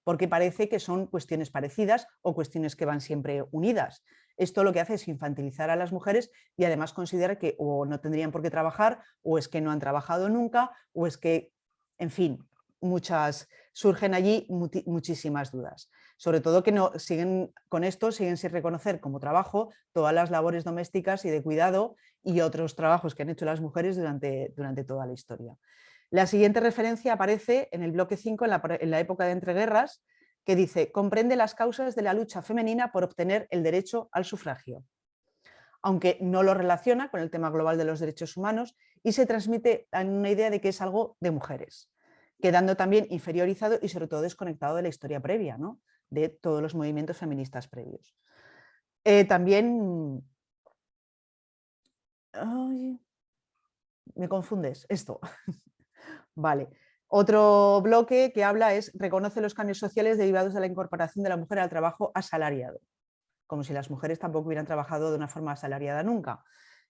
porque parece que son cuestiones parecidas o cuestiones que van siempre unidas. Esto lo que hace es infantilizar a las mujeres y además considera que o no tendrían por qué trabajar, o es que no han trabajado nunca, o es que, en fin, surgen allí muchísimas dudas. Sobre todo que siguen sin reconocer como trabajo todas las labores domésticas y de cuidado y otros trabajos que han hecho las mujeres durante toda la historia. La siguiente referencia aparece en el bloque 5, en la época de entreguerras, que dice: comprende las causas de la lucha femenina por obtener el derecho al sufragio. Aunque no lo relaciona con el tema global de los derechos humanos, y se transmite una idea de que es algo de mujeres, quedando también inferiorizado y sobre todo desconectado de la historia previa, ¿no?, de todos los movimientos feministas previos. También... Ay, me confundes esto. Vale. Otro bloque que habla es: reconoce los cambios sociales derivados de la incorporación de la mujer al trabajo asalariado. Como si las mujeres tampoco hubieran trabajado de una forma asalariada nunca.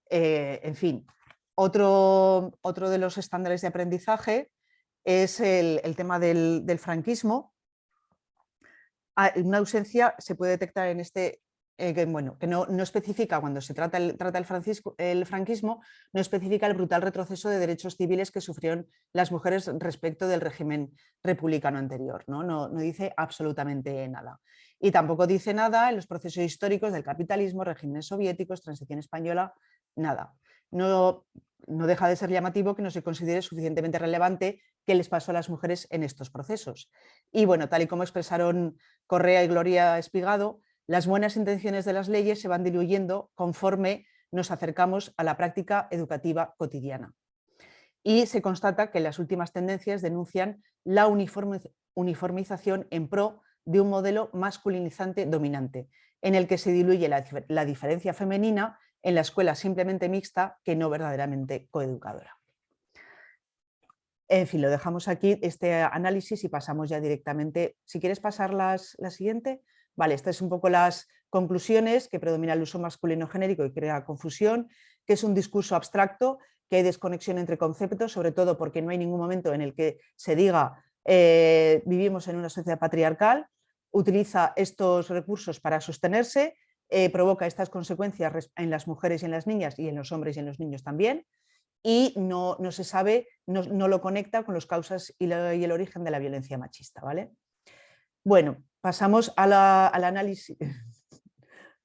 En fin, otro de los estándares de aprendizaje es el tema del franquismo. Una ausencia se puede detectar en que no especifica, cuando se trata el franquismo, no especifica el brutal retroceso de derechos civiles que sufrieron las mujeres respecto del régimen republicano anterior. No dice absolutamente nada. Y tampoco dice nada en los procesos históricos del capitalismo, regímenes soviéticos, transición española, nada. No deja de ser llamativo que no se considere suficientemente relevante qué les pasó a las mujeres en estos procesos. Y bueno, tal y como expresaron Correa y Gloria Espigado, las buenas intenciones de las leyes se van diluyendo conforme nos acercamos a la práctica educativa cotidiana. Y se constata que las últimas tendencias denuncian la uniformización en pro de un modelo masculinizante dominante, en el que se diluye la diferencia femenina en la escuela simplemente mixta que no verdaderamente coeducadora. En fin, lo dejamos aquí, este análisis, y pasamos ya directamente. Si quieres pasar la siguiente. Vale, estas son un poco las conclusiones: que predomina el uso masculino genérico y crea confusión, que es un discurso abstracto, que hay desconexión entre conceptos, sobre todo porque no hay ningún momento en el que se diga vivimos en una sociedad patriarcal, utiliza estos recursos para sostenerse, provoca estas consecuencias en las mujeres y en las niñas, y en los hombres y en los niños también, y no se sabe, no lo conecta con las causas y el origen de la violencia machista, ¿vale? Bueno, pasamos al análisis.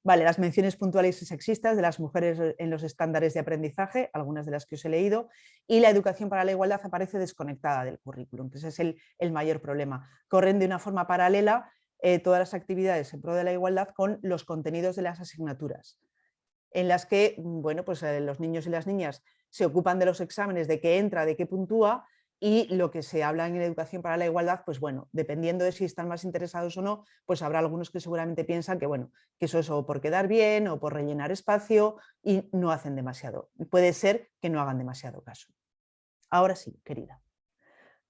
Vale, las menciones puntuales y sexistas de las mujeres en los estándares de aprendizaje, algunas de las que os he leído, y la educación para la igualdad aparece desconectada del currículum, que ese es el mayor problema. Corren de una forma paralela todas las actividades en pro de la igualdad con los contenidos de las asignaturas, en las que bueno, pues, los niños y las niñas se ocupan de los exámenes, de qué entra, de qué puntúa, y lo que se habla en educación para la igualdad, pues bueno, dependiendo de si están más interesados o no, pues habrá algunos que seguramente piensan que bueno, que eso es o por quedar bien o por rellenar espacio, y no hacen demasiado. Puede ser que no hagan demasiado caso. Ahora sí, querida.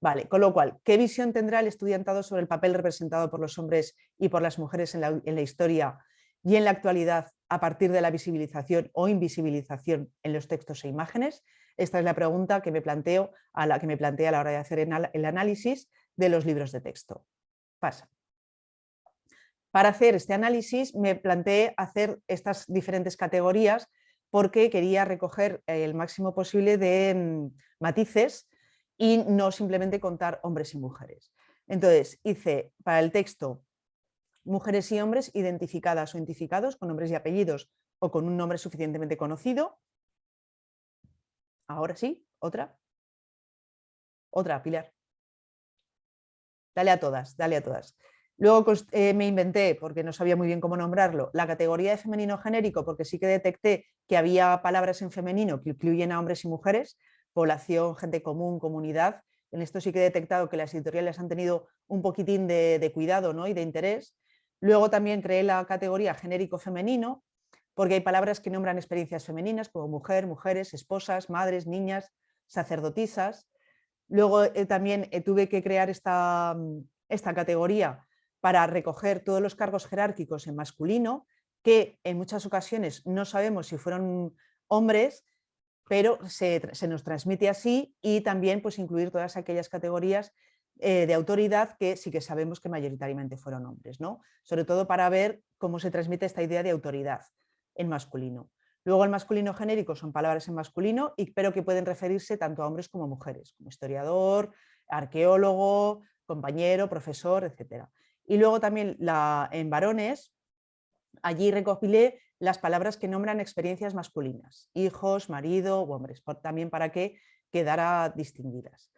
Vale, con lo cual, ¿qué visión tendrá el estudiantado sobre el papel representado por los hombres y por las mujeres en la historia y en la actualidad a partir de la visibilización o invisibilización en los textos e imágenes? Esta es la pregunta que me planteo a la hora de hacer el análisis de los libros de texto. Pasa. Para hacer este análisis me planteé hacer estas diferentes categorías porque quería recoger el máximo posible de matices y no simplemente contar hombres y mujeres. Entonces hice para el texto mujeres y hombres identificadas o identificados con nombres y apellidos o con un nombre suficientemente conocido. Ahora sí, otra, Pilar. Dale a todas, dale a todas. Luego me inventé, porque no sabía muy bien cómo nombrarlo, la categoría de femenino genérico, porque sí que detecté que había palabras en femenino que incluyen a hombres y mujeres, población, gente común, comunidad. En esto sí que he detectado que las editoriales han tenido un poquitín de cuidado, ¿no? Y de interés. Luego también creé la categoría genérico femenino, porque hay palabras que nombran experiencias femeninas como mujer, mujeres, esposas, madres, niñas, sacerdotisas. Luego también tuve que crear esta categoría para recoger todos los cargos jerárquicos en masculino, que en muchas ocasiones no sabemos si fueron hombres, pero se nos transmite así, y también pues, incluir todas aquellas categorías de autoridad que sí que sabemos que mayoritariamente fueron hombres, ¿no? Sobre todo para ver cómo se transmite esta idea de autoridad en masculino. Luego el masculino genérico son palabras en masculino, pero que pueden referirse tanto a hombres como a mujeres, como historiador, arqueólogo, compañero, profesor, etc. Y luego también en varones, allí recopilé las palabras que nombran experiencias masculinas, hijos, marido u hombres, también para que quedara distinguidas.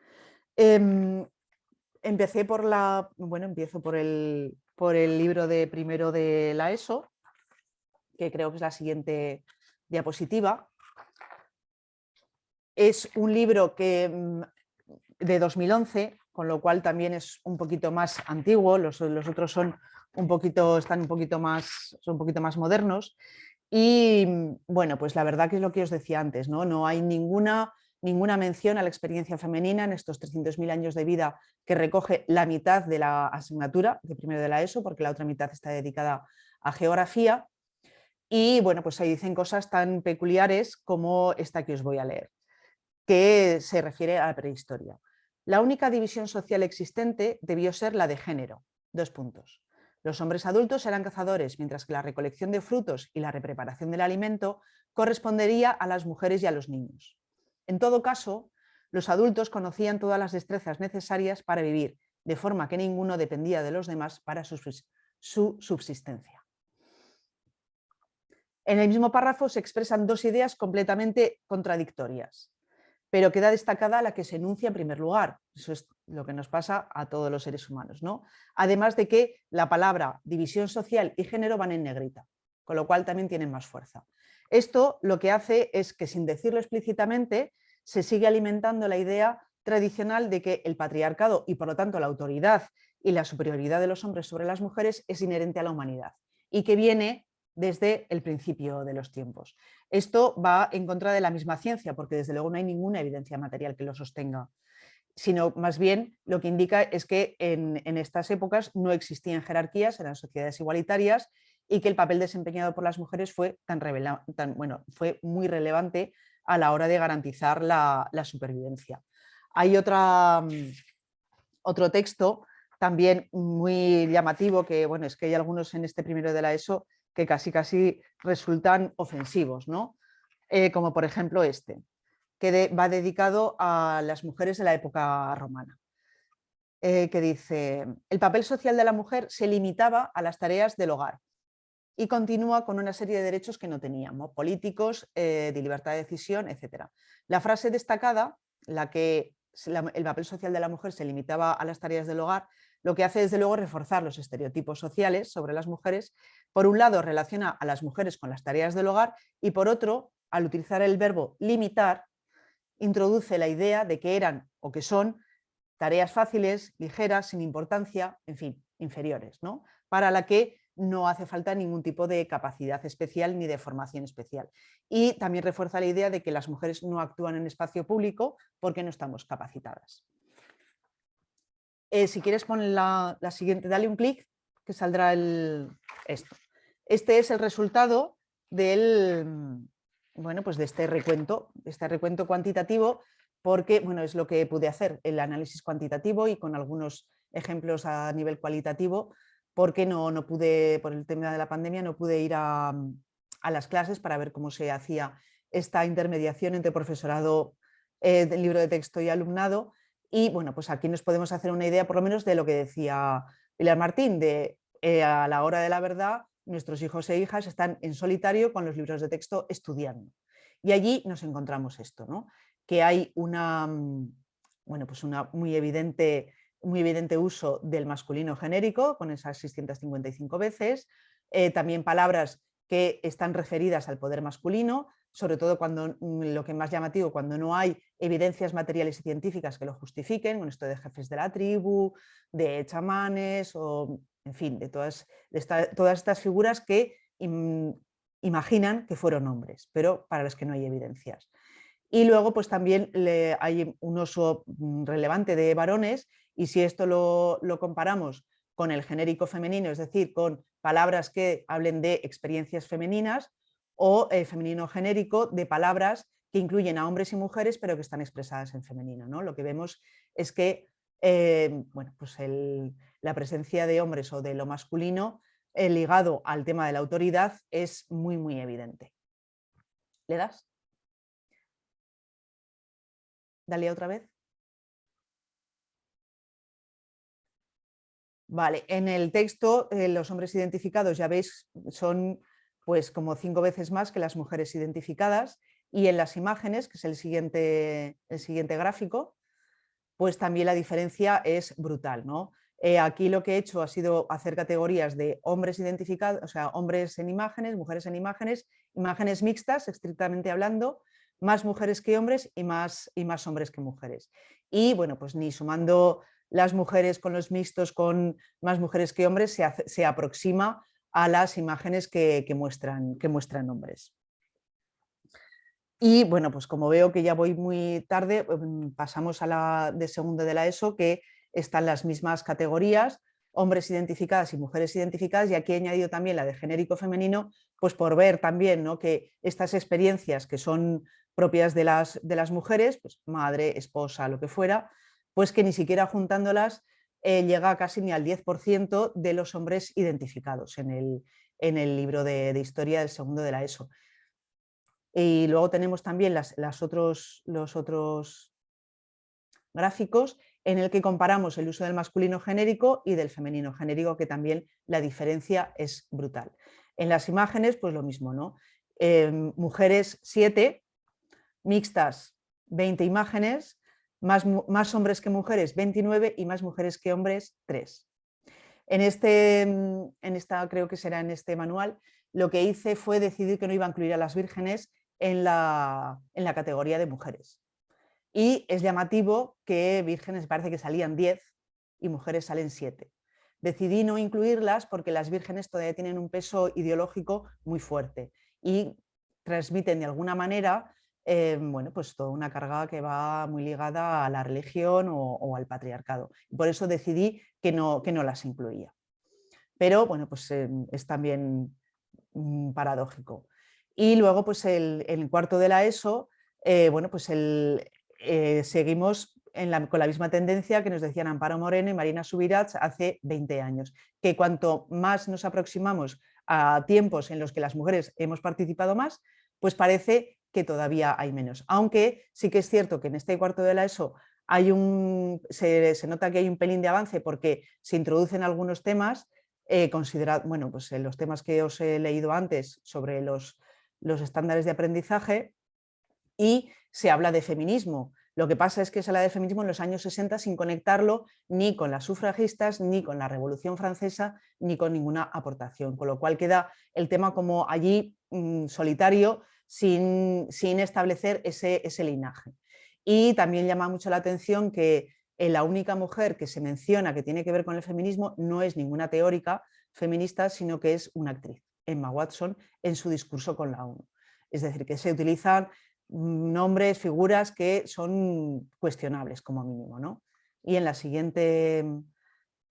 Empecé empiezo por el libro de primero de la ESO, que creo que es la siguiente diapositiva. Es un libro de 2011, con lo cual también es un poquito más antiguo, los otros son un poquito más modernos. Y bueno, pues la verdad que es lo que os decía antes, no hay ninguna mención a la experiencia femenina en estos 300.000 años de vida, que recoge la mitad de la asignatura de primero de la ESO, porque la otra mitad está dedicada a geografía. Y bueno, pues ahí dicen cosas tan peculiares como esta que os voy a leer, que se refiere a la prehistoria. La única división social existente debió ser la de género. 2 puntos. Los hombres adultos eran cazadores, mientras que la recolección de frutos y la repreparación del alimento correspondería a las mujeres y a los niños. En todo caso, los adultos conocían todas las destrezas necesarias para vivir, de forma que ninguno dependía de los demás para su subsistencia. En el mismo párrafo se expresan dos ideas completamente contradictorias, pero queda destacada la que se enuncia en primer lugar. Eso es lo que nos pasa a todos los seres humanos, ¿no? Además de que la palabra división social y género van en negrita, con lo cual también tienen más fuerza. Esto lo que hace es que, sin decirlo explícitamente, se sigue alimentando la idea tradicional de que el patriarcado y por lo tanto la autoridad y la superioridad de los hombres sobre las mujeres es inherente a la humanidad y que viene desde el principio de los tiempos. Esto va en contra de la misma ciencia, porque desde luego no hay ninguna evidencia material que lo sostenga, sino más bien lo que indica es que en estas épocas no existían jerarquías, eran sociedades igualitarias y que el papel desempeñado por las mujeres fue, fue muy relevante a la hora de garantizar la supervivencia. Hay otro texto también muy llamativo que, bueno, es que hay algunos en este primero de la ESO que casi resultan ofensivos, ¿no? Como por ejemplo este, que va dedicado a las mujeres de la época romana, que dice: el papel social de la mujer se limitaba a las tareas del hogar y continúa con una serie de derechos que no tenían, ¿no? Políticos, de libertad de decisión, etc. La frase destacada, la que el papel social de la mujer se limitaba a las tareas del hogar, lo que hace desde luego reforzar los estereotipos sociales sobre las mujeres. Por un lado relaciona a las mujeres con las tareas del hogar y por otro, al utilizar el verbo limitar, introduce la idea de que eran o que son tareas fáciles, ligeras, sin importancia, en fin, inferiores, ¿no? Para la que no hace falta ningún tipo de capacidad especial ni de formación especial. Y también refuerza la idea de que las mujeres no actúan en espacio público porque no estamos capacitadas. Si quieres pon la siguiente, dale un clic que saldrá esto. Este es el resultado del, bueno, pues de este recuento cuantitativo, porque bueno, es lo que pude hacer, el análisis cuantitativo y con algunos ejemplos a nivel cualitativo, porque no pude, por el tema de la pandemia, no pude ir a las clases para ver cómo se hacía esta intermediación entre profesorado del libro de texto y alumnado. Y bueno, pues aquí nos podemos hacer una idea por lo menos de lo que decía Pilar Martín, de a la hora de la verdad nuestros hijos e hijas están en solitario con los libros de texto estudiando. Y allí nos encontramos esto, ¿no? Que hay una muy evidente uso del masculino genérico, con esas 655 veces, también palabras que están referidas al poder masculino, sobre todo cuando lo que es más llamativo, cuando no hay evidencias materiales y científicas que lo justifiquen, con esto de jefes de la tribu, de chamanes, o en fin, de todas estas figuras que imaginan que fueron hombres, pero para las que no hay evidencias. Y luego pues también hay un uso relevante de varones, y si esto lo comparamos con el genérico femenino, es decir, con palabras que hablen de experiencias femeninas, o femenino genérico de palabras que incluyen a hombres y mujeres pero que están expresadas en femenino, ¿no? Lo que vemos es que pues la presencia de hombres o de lo masculino ligado al tema de la autoridad es muy evidente. ¿Le das? Dale otra vez. Vale, en el texto los hombres identificados, ya veis, son pues como 5 veces más que las mujeres identificadas, y en las imágenes, que es el siguiente gráfico, pues también la diferencia es brutal, ¿no? Aquí lo que he hecho ha sido hacer categorías de hombres identificados, o sea, hombres en imágenes, mujeres en imágenes, imágenes mixtas, estrictamente hablando, más mujeres que hombres y más hombres que mujeres. Y bueno, pues ni sumando las mujeres con los mixtos con más mujeres que hombres se aproxima a las imágenes que muestran hombres. Y bueno, pues como veo que ya voy muy tarde, pasamos a la de segundo de la ESO, que están las mismas categorías, hombres identificadas y mujeres identificadas, y aquí he añadido también la de genérico femenino, pues por ver también, ¿no?, que estas experiencias que son propias de las mujeres, pues madre, esposa, lo que fuera, pues que ni siquiera juntándolas llega casi ni al 10% de los hombres identificados en el libro de historia del segundo de la ESO. Y luego tenemos también los otros gráficos en el que comparamos el uso del masculino genérico y del femenino genérico, que también la diferencia es brutal. En las imágenes, pues lo mismo, ¿no? Mujeres 7, mixtas 20 imágenes, más hombres que mujeres 29 y más mujeres que hombres 3. Creo que será en este manual, lo que hice fue decidir que no iba a incluir a las vírgenes en la categoría de mujeres. Y es llamativo que vírgenes parece que salían 10 y mujeres salen 7. Decidí no incluirlas porque las vírgenes todavía tienen un peso ideológico muy fuerte y transmiten de alguna manera bueno, pues toda una carga que va muy ligada a la religión o al patriarcado. Por eso decidí que no las incluía. Pero bueno, pues es también paradójico. Y luego, pues el cuarto de la ESO, bueno, pues seguimos con la misma tendencia que nos decían Amparo Moreno y Marina Subirats hace 20 años, que cuanto más nos aproximamos a tiempos en los que las mujeres hemos participado más, pues parece que todavía hay menos. Aunque sí que es cierto que en este cuarto de la ESO se nota que hay un pelín de avance porque se introducen algunos temas, bueno, pues los temas que os he leído antes sobre los estándares de aprendizaje, y se habla de feminismo. Lo que pasa es que se habla de feminismo en los años 60 sin conectarlo ni con las sufragistas, ni con la Revolución Francesa, ni con ninguna aportación, con lo cual queda el tema como allí solitario, sin establecer ese linaje. Y también llama mucho la atención que la única mujer que se menciona que tiene que ver con el feminismo no es ninguna teórica feminista, sino que es una actriz, Emma Watson, en su discurso con la ONU. Es decir, que se utilizan nombres, figuras que son cuestionables como mínimo, ¿no? Y en la siguiente,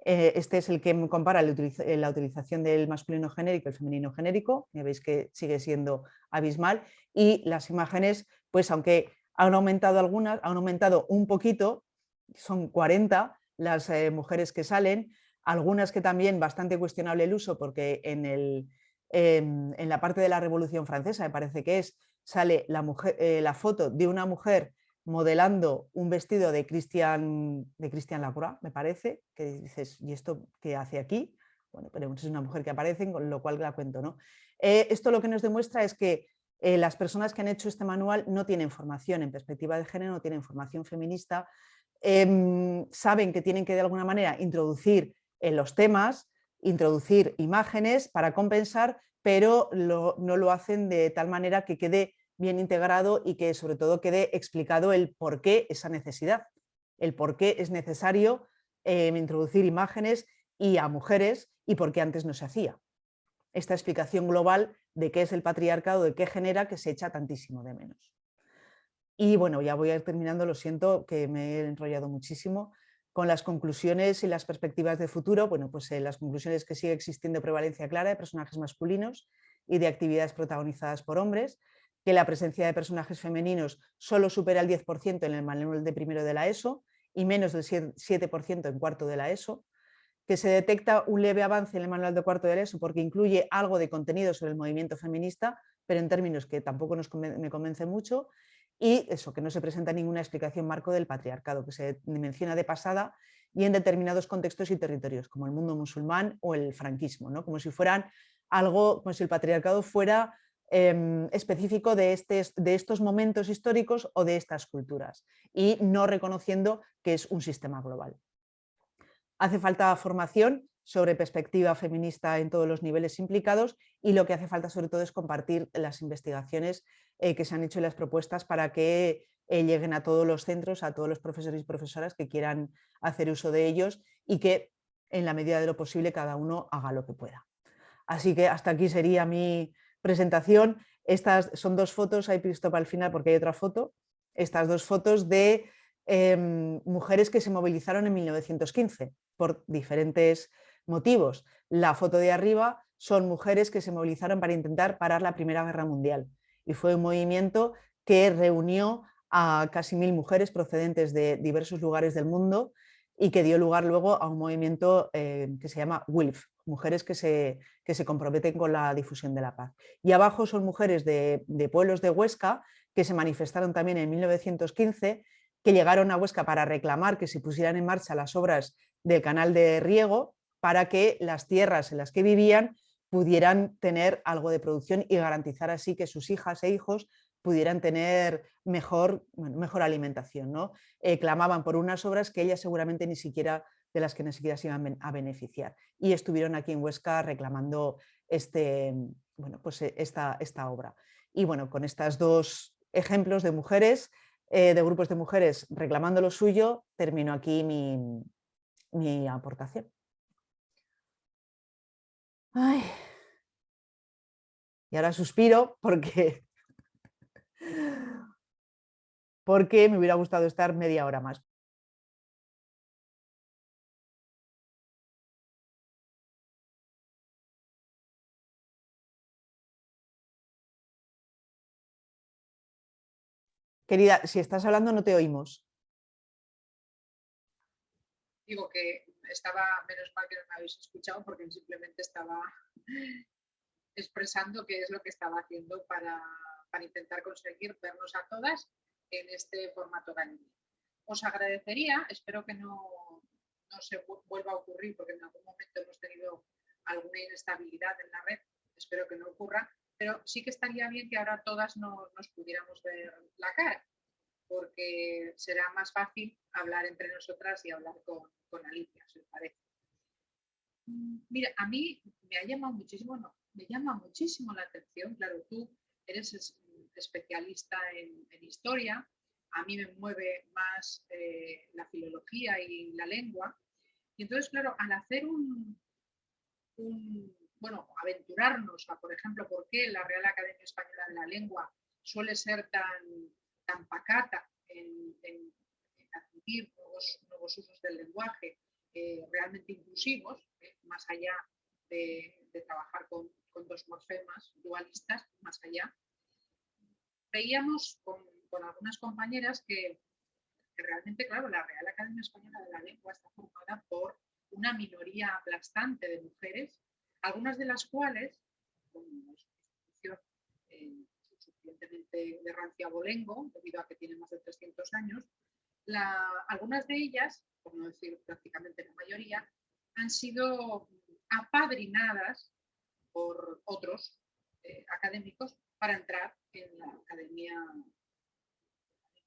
este es el que compara la utilización del masculino genérico y el femenino genérico, ya veis que sigue siendo abismal, y las imágenes, pues aunque han aumentado algunas, han aumentado un poquito, son 40 las mujeres que salen, algunas que también bastante cuestionable el uso, porque en la parte de la Revolución Francesa, me parece que sale la foto de una mujer modelando un vestido de Christian Lacroix, me parece, que dices, ¿y esto qué hace aquí? Bueno, pero es una mujer que aparece, con lo cual la cuento, ¿no? Esto lo que nos demuestra es que las personas que han hecho este manual no tienen formación en perspectiva de género, no tienen formación feminista, saben que tienen que de alguna manera introducir los temas, introducir imágenes para compensar, pero no lo hacen de tal manera que quede bien integrado y que sobre todo quede explicado el por qué esa necesidad, el por qué es necesario introducir imágenes y a mujeres y por qué antes no se hacía. Esta explicación global de qué es el patriarcado, de qué genera, que se echa tantísimo de menos. Y bueno, ya voy a ir terminando, lo siento que me he enrollado muchísimo. Con las conclusiones y las perspectivas de futuro, bueno, pues las conclusiones que sigue existiendo prevalencia clara de personajes masculinos y de actividades protagonizadas por hombres, que la presencia de personajes femeninos solo supera el 10% en el manual de primero de la ESO y menos del 7% en cuarto de la ESO, que se detecta un leve avance en el manual de cuarto de la ESO porque incluye algo de contenido sobre el movimiento feminista, pero en términos que tampoco me convence mucho, y eso, que no se presenta ninguna explicación marco del patriarcado, que se menciona de pasada y en determinados contextos y territorios, como el mundo musulmán o el franquismo, ¿no? Como si fueran algo, como si el patriarcado fuera específico de estos momentos históricos o de estas culturas, y no reconociendo que es un sistema global. Hace falta formación sobre perspectiva feminista en todos los niveles implicados, y lo que hace falta sobre todo es compartir las investigaciones que se han hecho y las propuestas para que lleguen a todos los centros, a todos los profesores y profesoras que quieran hacer uso de ellos, y que en la medida de lo posible cada uno haga lo que pueda. Así que hasta aquí sería mi presentación. Estas son dos fotos, hay visto para el final porque hay otra foto, estas dos fotos de mujeres que se movilizaron en 1915 por diferentes motivos. La foto de arriba son mujeres que se movilizaron para intentar parar la Primera Guerra Mundial, y fue un movimiento que reunió a casi 1000 mujeres procedentes de diversos lugares del mundo, y que dio lugar luego a un movimiento que se llama WILF, mujeres que se comprometen con la difusión de la paz. Y abajo son mujeres de pueblos de Huesca que se manifestaron también en 1915, que llegaron a Huesca para reclamar que se pusieran en marcha las obras del canal de riego para que las tierras en las que vivían pudieran tener algo de producción y garantizar así que sus hijas e hijos pudieran tener mejor alimentación, ¿no? Clamaban por unas obras que ellas seguramente ni siquiera, de las que ni siquiera se iban a beneficiar, y estuvieron aquí en Huesca reclamando esta obra. Y bueno, con estos dos ejemplos de mujeres, de grupos de mujeres reclamando lo suyo, termino aquí mi aportación. Ay. Y ahora suspiro porque me hubiera gustado estar media hora más. Querida, si estás hablando no te oímos. Digo que estaba, menos mal que no me habéis escuchado, porque simplemente estaba expresando qué es lo que estaba haciendo para intentar conseguir vernos a todas en este formato Galicia. Os agradecería, espero que no se vuelva a ocurrir, porque en algún momento hemos tenido alguna inestabilidad en la red, espero que no ocurra, pero sí que estaría bien que ahora todas nos pudiéramos ver la cara, porque será más fácil hablar entre nosotras y hablar con Alicia, si os parece. Mira, a mí me llama muchísimo la atención. Claro, tú eres especialista en historia, a mí me mueve más la filología y la lengua. Y entonces, claro, al hacer aventurarnos a, por ejemplo, por qué la Real Academia Española de la Lengua suele ser tan pacata en admitir nuevos usos del lenguaje realmente inclusivos, más allá de trabajar con dos morfemas dualistas, más allá. Veíamos con algunas compañeras que realmente, claro, la Real Academia Española de la Lengua está formada por una minoría aplastante de mujeres, algunas de las cuales, con una institución suficientemente de rancia abolengo, debido a que tiene más de 300 años, algunas de ellas, por no decir prácticamente la mayoría, han sido apadrinadas por otros académicos para entrar en la Academia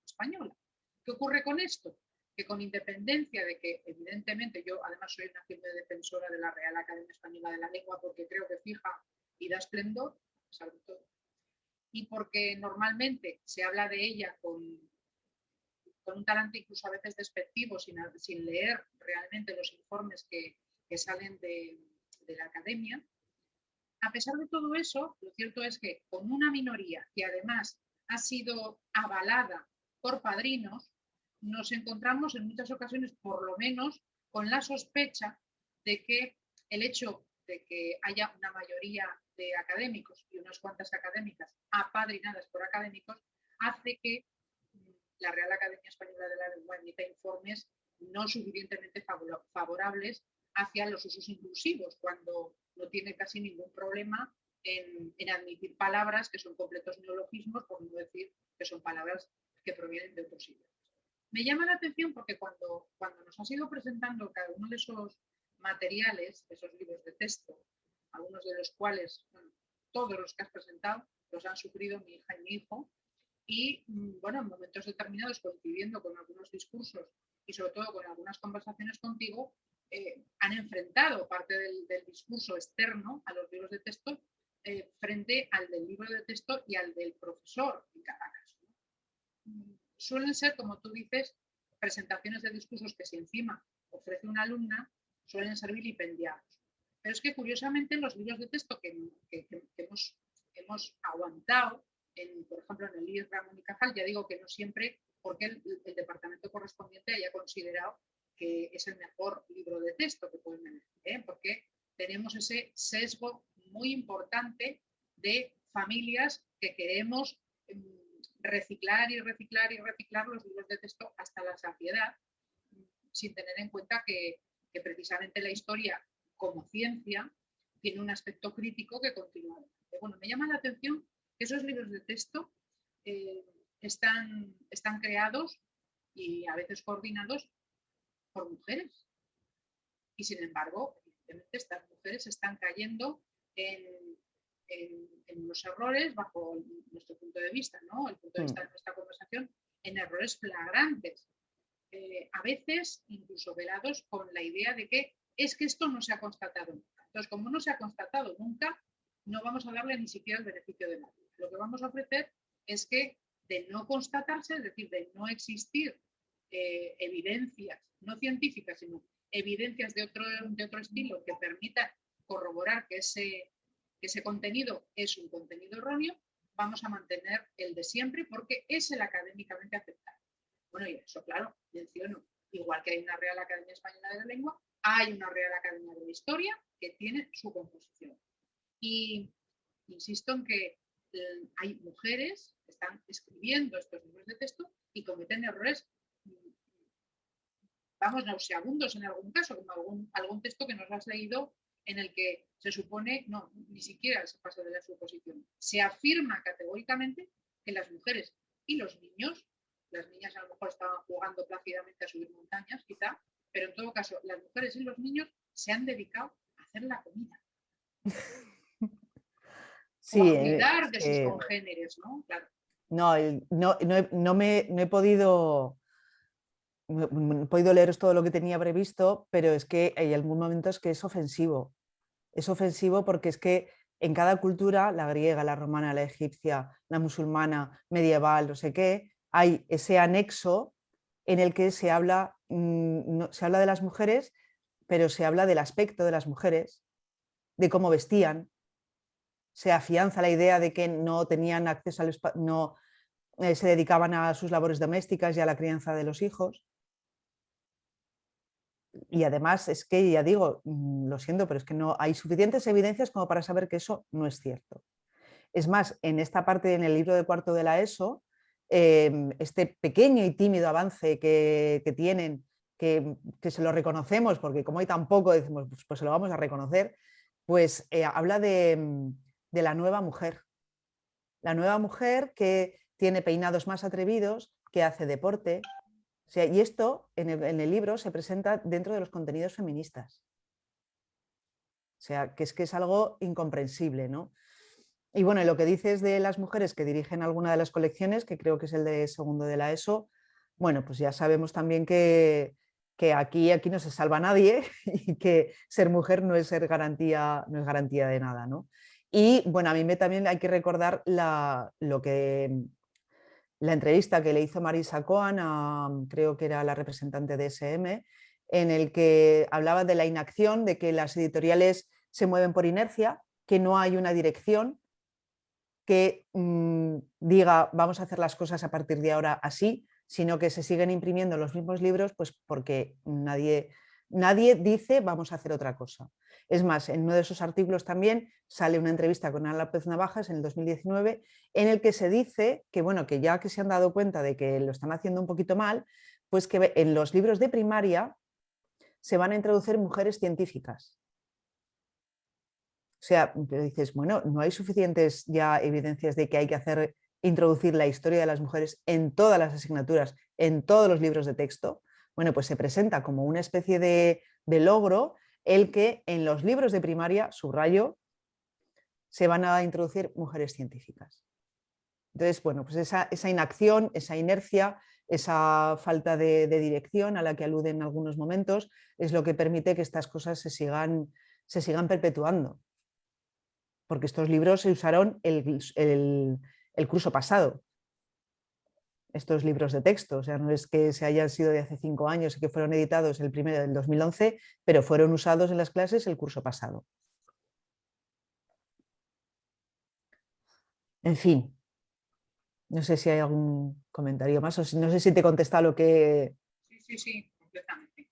Española. ¿Qué ocurre con esto? Que con independencia de que, evidentemente, yo además soy una firme defensora de la Real Academia Española de la Lengua, porque creo que fija y da esplendor, a pesar de todo, y porque normalmente se habla de ella con un talante incluso a veces despectivo, sin leer realmente los informes que salen de la academia. A pesar de todo eso, lo cierto es que con una minoría que además ha sido avalada por padrinos, nos encontramos en muchas ocasiones, por lo menos, con la sospecha de que el hecho de que haya una mayoría de académicos y unas cuantas académicas apadrinadas por académicos hace que la Real Academia Española de la Lengua emita informes no suficientemente favorables hacia los usos inclusivos, cuando no tiene casi ningún problema en admitir palabras que son completos neologismos, por no decir que son palabras que provienen de otros idiomas. Me llama la atención porque cuando nos has ido presentando cada uno de esos materiales, esos libros de texto, algunos de los cuales, bueno, todos los que has presentado, los han sufrido mi hija y mi hijo, y bueno, en momentos determinados, coincidiendo con algunos discursos y sobre todo con algunas conversaciones contigo, han enfrentado parte del discurso externo a los libros de texto frente al del libro de texto y al del profesor en cada caso. Suelen ser, como tú dices, presentaciones de discursos que si encima ofrece una alumna, suelen ser vilipendiados. Pero es que curiosamente en los libros de texto que hemos aguantado, por ejemplo en el libro de Ramón y Cajal, ya digo que no siempre porque el departamento correspondiente haya considerado que es el mejor libro de texto que pueden elegir, porque tenemos ese sesgo muy importante de familias que queremos reciclar y reciclar y reciclar los libros de texto hasta la saciedad, sin tener en cuenta que precisamente la historia como ciencia tiene un aspecto crítico que continúa. Bueno, me llama la atención que esos libros de texto están creados y a veces coordinados por mujeres. Y sin embargo, evidentemente estas mujeres están cayendo en los errores bajo nuestro punto de vista, ¿no? El punto de vista de nuestra conversación, en errores flagrantes. A veces incluso velados con la idea de que es que esto no se ha constatado nunca. Entonces, como no se ha constatado nunca, no vamos a darle ni siquiera el beneficio de la duda. Lo que vamos a ofrecer es que de no constatarse, es decir, de no existir evidencias, no científicas, sino evidencias de otro estilo que permitan corroborar que ese contenido es un contenido erróneo, vamos a mantener el de siempre porque es el académicamente aceptado. Bueno, y eso, claro, menciono, igual que hay una Real Academia Española de la Lengua, hay una Real Academia de la Historia que tiene su composición. Y insisto en que hay mujeres que están escribiendo estos libros de texto y cometen errores, vamos, nauseabundos en algún caso, como algún texto que nos has leído en el que se supone, no, ni siquiera se pasa de la suposición. Se afirma categóricamente que las mujeres y los niños, las niñas a lo mejor estaban jugando plácidamente a subir montañas, quizá, pero en todo caso, las mujeres y los niños se han dedicado a hacer la comida. Sí, o a cuidar de sus congéneres, ¿no? Claro. No he podido leer todo lo que tenía previsto, pero es que hay algún momento es que es ofensivo. Es ofensivo porque es que en cada cultura, la griega, la romana, la egipcia, la musulmana, medieval, no sé qué, hay ese anexo en el que se habla de las mujeres, pero se habla del aspecto de las mujeres, de cómo vestían. Se afianza la idea de que no tenían acceso al no se dedicaban a sus labores domésticas y a la crianza de los hijos. Y además es que, ya digo, lo siento, pero es que no hay suficientes evidencias como para saber que eso no es cierto. Es más, en esta parte, en el libro de cuarto de la ESO, este pequeño y tímido avance que tienen, que se lo reconocemos, porque como hay tan poco, decimos, pues se lo vamos a reconocer, pues habla de la nueva mujer. La nueva mujer que tiene peinados más atrevidos, que hace deporte. O sea, y esto en el libro se presenta dentro de los contenidos feministas. O sea, que es algo incomprensible, ¿no? Y bueno, lo que dices de las mujeres que dirigen alguna de las colecciones, que creo que es el de segundo de la ESO, bueno, pues ya sabemos también que aquí no se salva nadie y que ser mujer no es garantía de nada, ¿no? Y bueno, a mí también hay que recordar la entrevista que le hizo Marisa Cohen, creo que era la representante de SM, en el que hablaba de la inacción, de que las editoriales se mueven por inercia, que no hay una dirección que diga vamos a hacer las cosas a partir de ahora así, sino que se siguen imprimiendo los mismos libros pues porque nadie dice vamos a hacer otra cosa. Es más, en uno de esos artículos también sale una entrevista con Ana López Navajas en el 2019 en el que se dice que, bueno, que ya que se han dado cuenta de que lo están haciendo un poquito mal, pues que en los libros de primaria se van a introducir mujeres científicas. O sea, dices, bueno, no hay suficientes ya evidencias de que hay que introducir la historia de las mujeres en todas las asignaturas, en todos los libros de texto. Bueno, pues se presenta como una especie de logro el que en los libros de primaria, subrayo, se van a introducir mujeres científicas. Entonces, bueno, pues esa inacción, esa inercia, esa falta de dirección a la que aluden en algunos momentos es lo que permite que estas cosas se sigan perpetuando. Porque estos libros se usaron el curso pasado, estos libros de texto, o sea, no es que se hayan sido de hace 5 años y que fueron editados el primero del 2011, pero fueron usados en las clases el curso pasado. En fin, no sé si hay algún comentario más o no sé si te contesta lo que... Sí, completamente.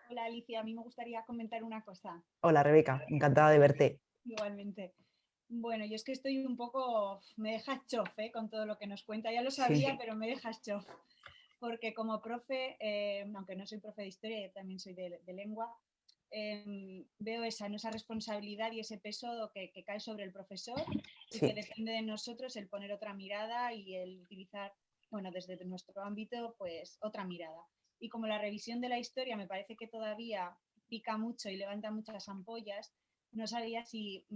Hola Alicia, a mí me gustaría comentar una cosa. Hola Rebeca, encantada de verte. Igualmente. Bueno, yo es que estoy un poco, me dejas chof con todo lo que nos cuenta, ya lo sabía, sí. Pero me dejas chof. porque como profe, aunque no soy profe de historia, yo también soy de lengua, veo esa responsabilidad y ese peso que cae sobre el profesor y Sí. que depende de nosotros el poner otra mirada y el utilizar, bueno, desde nuestro ámbito, pues otra mirada. Y como la revisión de la historia me parece que todavía pica mucho y levanta muchas ampollas, no sabía si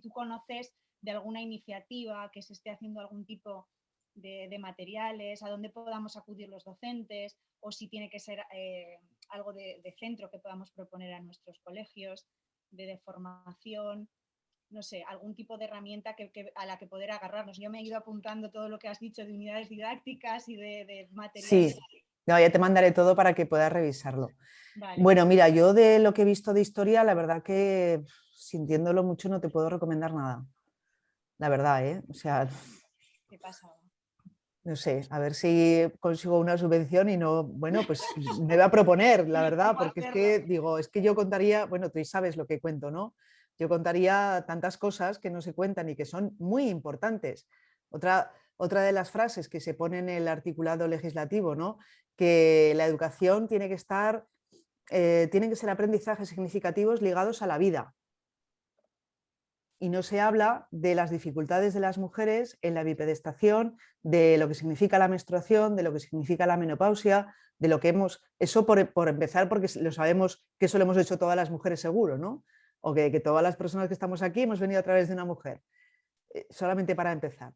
tú conoces de alguna iniciativa que se esté haciendo algún tipo de materiales, a dónde podamos acudir los docentes, o si tiene que ser algo de centro que podamos proponer a nuestros colegios, de formación, no sé, algún tipo de herramienta a la que poder agarrarnos. Yo me he ido apuntando todo lo que has dicho de unidades didácticas y de materiales. Sí, no, ya te mandaré todo para que puedas revisarlo. Vale. Bueno, mira, yo de lo que he visto de historia, la verdad que sintiéndolo mucho no te puedo recomendar nada. La verdad, ¿eh? O sea, ¿Qué pasaba? no sé, a ver si consigo una subvención y no, bueno, pues me voy a proponer, la verdad, porque es que digo, es que yo contaría, bueno, tú sabes lo que cuento, ¿no? Yo contaría tantas cosas que no se cuentan y que son muy importantes. Otra de las frases que se pone en el articulado legislativo, ¿no? Que la educación tiene que estar, tienen que ser aprendizajes significativos ligados a la vida. Y no se habla de las dificultades de las mujeres en la bipedestación, de lo que significa la menstruación, de lo que significa la menopausia, de lo que hemos... Eso por empezar, porque lo sabemos que eso lo hemos hecho todas las mujeres seguro, ¿no? O que todas las personas que estamos aquí hemos venido a través de una mujer, solamente para empezar.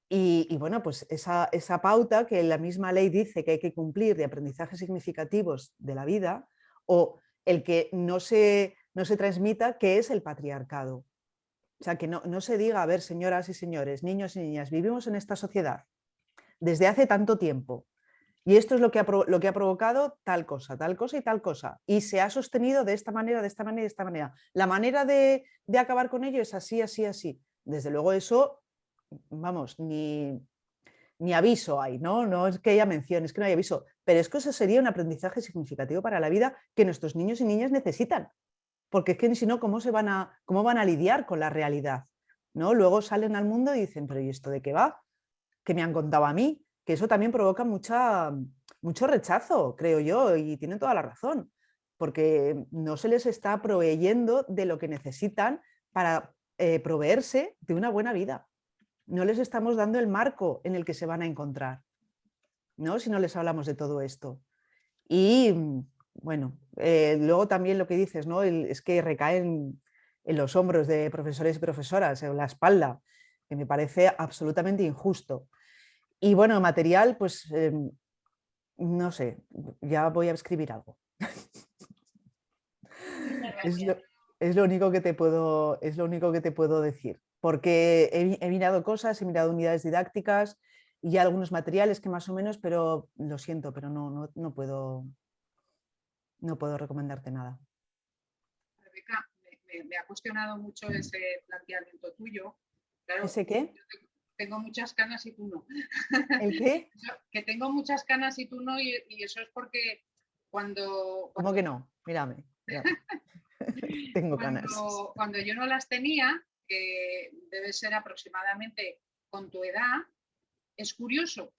Y bueno, pues esa pauta que la misma ley dice que hay que cumplir de aprendizajes significativos de la vida, o el que no se transmita qué es el patriarcado. O sea, que no se diga, a ver, señoras y señores, niños y niñas, vivimos en esta sociedad desde hace tanto tiempo y esto es lo que ha provocado tal cosa y tal cosa. Y se ha sostenido de esta manera, de esta manera, de esta manera. La manera de acabar con ello es así, así, así. Desde luego eso, vamos, ni aviso hay, ¿no? No es que haya mención, es que no hay aviso. Pero es que eso sería un aprendizaje significativo para la vida que nuestros niños y niñas necesitan. Porque es que si no, ¿cómo van a lidiar con la realidad? ¿No? Luego salen al mundo y dicen, pero ¿y esto de qué va? ¿Qué me han contado a mí? Que eso también provoca mucho rechazo, creo yo, y tienen toda la razón, porque no se les está proveyendo de lo que necesitan para proveerse de una buena vida. No les estamos dando el marco en el que se van a encontrar, ¿no? Si no les hablamos de todo esto. Y bueno, luego también lo que dices, ¿no? Es que recaen en los hombros de profesores y profesoras, en la espalda, que me parece absolutamente injusto. Y bueno, material, pues no sé, ya voy a escribir algo. Es lo único que te puedo decir, porque he mirado cosas, he mirado unidades didácticas y algunos materiales que más o menos, pero lo siento, pero no puedo recomendarte nada. Rebeca, me ha cuestionado mucho ese planteamiento tuyo. Claro, ¿Ese qué? tengo muchas canas y tú no. ¿El qué? Que tengo muchas canas y tú no, y eso es porque cuando... ¿Cómo que no? Mírame. Tengo canas. Cuando yo no las tenía, que debe ser aproximadamente con tu edad, es curioso.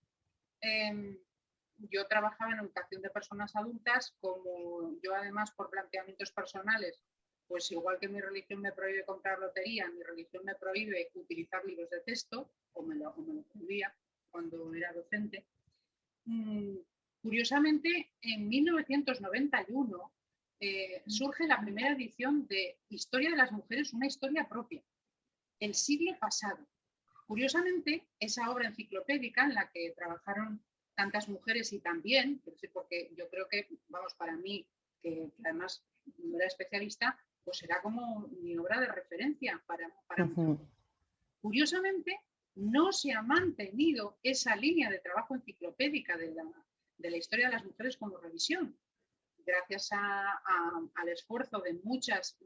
Yo trabajaba en educación de personas adultas, como yo además por planteamientos personales, pues igual que mi religión me prohíbe comprar lotería, mi religión me prohíbe utilizar libros de texto, o me lo prohibía cuando era docente. Curiosamente, en 1991 surge la primera edición de Historia de las Mujeres, una historia propia, el siglo pasado. Curiosamente, esa obra enciclopédica en la que trabajaron tantas mujeres y también, porque yo creo que, vamos, para mí, que además no era especialista, pues era como mi obra de referencia para Curiosamente, no se ha mantenido esa línea de trabajo enciclopédica de la historia de las mujeres como revisión. Gracias al esfuerzo de muchas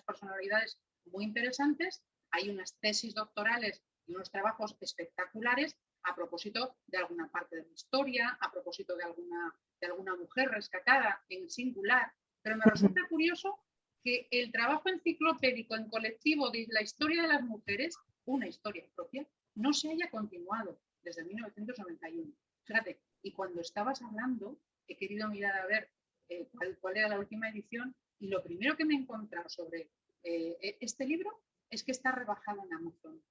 personalidades muy interesantes, hay unas tesis doctorales y unos trabajos espectaculares a propósito de alguna parte de la historia, a propósito de alguna mujer rescatada en singular. Pero me resulta curioso que el trabajo enciclopédico en colectivo de la historia de las mujeres, una historia propia, no se haya continuado desde 1991. Fíjate, Y cuando estabas hablando, he querido mirar a ver cuál era la última edición, y lo primero que me he encontrado sobre este libro es que está rebajado en Amazon.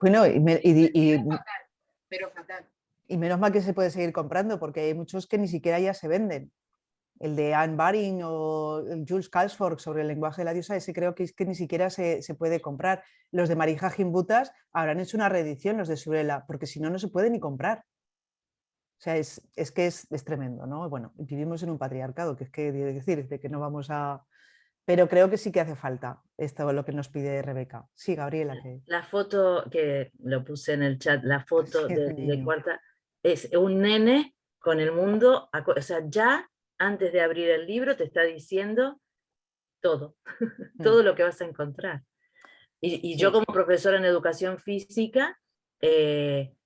Bueno, Pero fatal. Y menos mal que se puede seguir comprando, porque hay muchos que ni siquiera ya se venden. El de Anne Baring o el Jules Calsford sobre el lenguaje de la diosa, ese creo que es que ni siquiera se puede comprar. Los de Marija Gimbutas habrán hecho una reedición, los de Surela, porque si no, no se puede ni comprar. O sea, es que es tremendo, ¿no? Bueno, vivimos en un patriarcado, que es que decir, de que no vamos a... Pero creo que sí que hace falta esto lo que nos pide Rebeca. Sí, Gabriela. La foto que lo puse en el chat, la foto Sí, de Cuarta, es un nene con el mundo, o sea, ya antes de abrir el libro te está diciendo todo, todo lo que vas a encontrar. Y yo como profesora en educación física,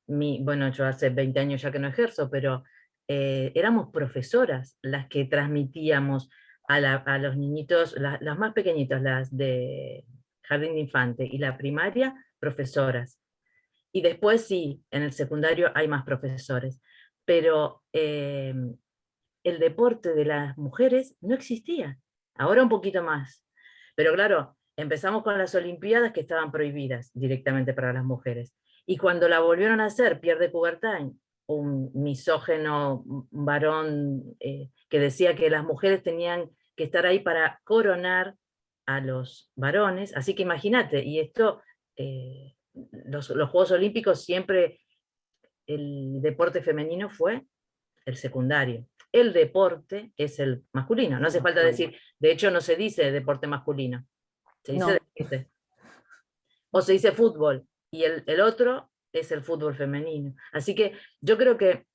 bueno, yo hace 20 años ya que no ejerzo, pero éramos profesoras las que transmitíamos a los niñitos, las más pequeñitos, las de jardín de infante y la primaria, profesoras. Y después sí, en el secundario hay más profesores, pero el deporte de las mujeres no existía, ahora un poquito más. Pero claro, empezamos con las Olimpiadas que estaban prohibidas directamente para las mujeres. Y cuando la volvieron a hacer, Pierre de Coubertin, un misógeno varón que decía que las mujeres tenían que estar ahí para coronar a los varones, así que imagínate, y esto, los Juegos Olímpicos siempre, el deporte femenino fue el secundario. El deporte es el masculino, no hace falta decir, de hecho no se dice deporte masculino, se dice deporte. O se dice fútbol, y el otro es el fútbol femenino. Así que yo creo que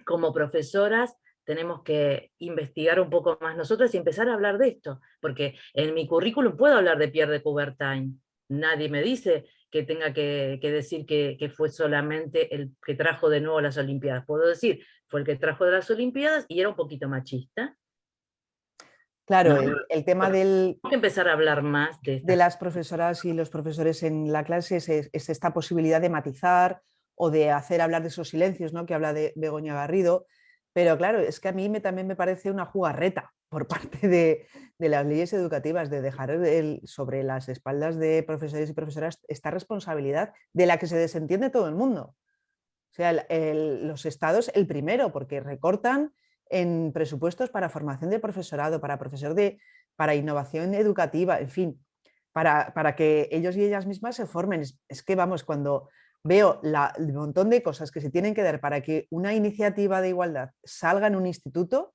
como profesoras tenemos que investigar un poco más nosotras y empezar a hablar de esto, porque en mi currículum puedo hablar de Pierre de Coubertin. Nadie me dice que tenga que decir que fue solamente el que trajo de nuevo las Olimpiadas. Puedo decir, fue el que trajo de las Olimpiadas y era un poquito machista. Claro, ¿no? el tema del... Tengo que empezar a hablar más de las profesoras y los profesores en la clase es esta posibilidad de matizar o de hacer hablar de esos silencios, ¿no? Que habla de Begoña Garrido. Pero claro, es que a mí también me parece una jugarreta por parte de las leyes educativas de dejar sobre las espaldas de profesores y profesoras esta responsabilidad de la que se desentiende todo el mundo. O sea, los estados, el primero, porque recortan en presupuestos para formación de profesorado, para innovación educativa, en fin, para que ellos y ellas mismas se formen. Es que, vamos, cuando veo el montón de cosas que se tienen que dar para que una iniciativa de igualdad salga en un instituto,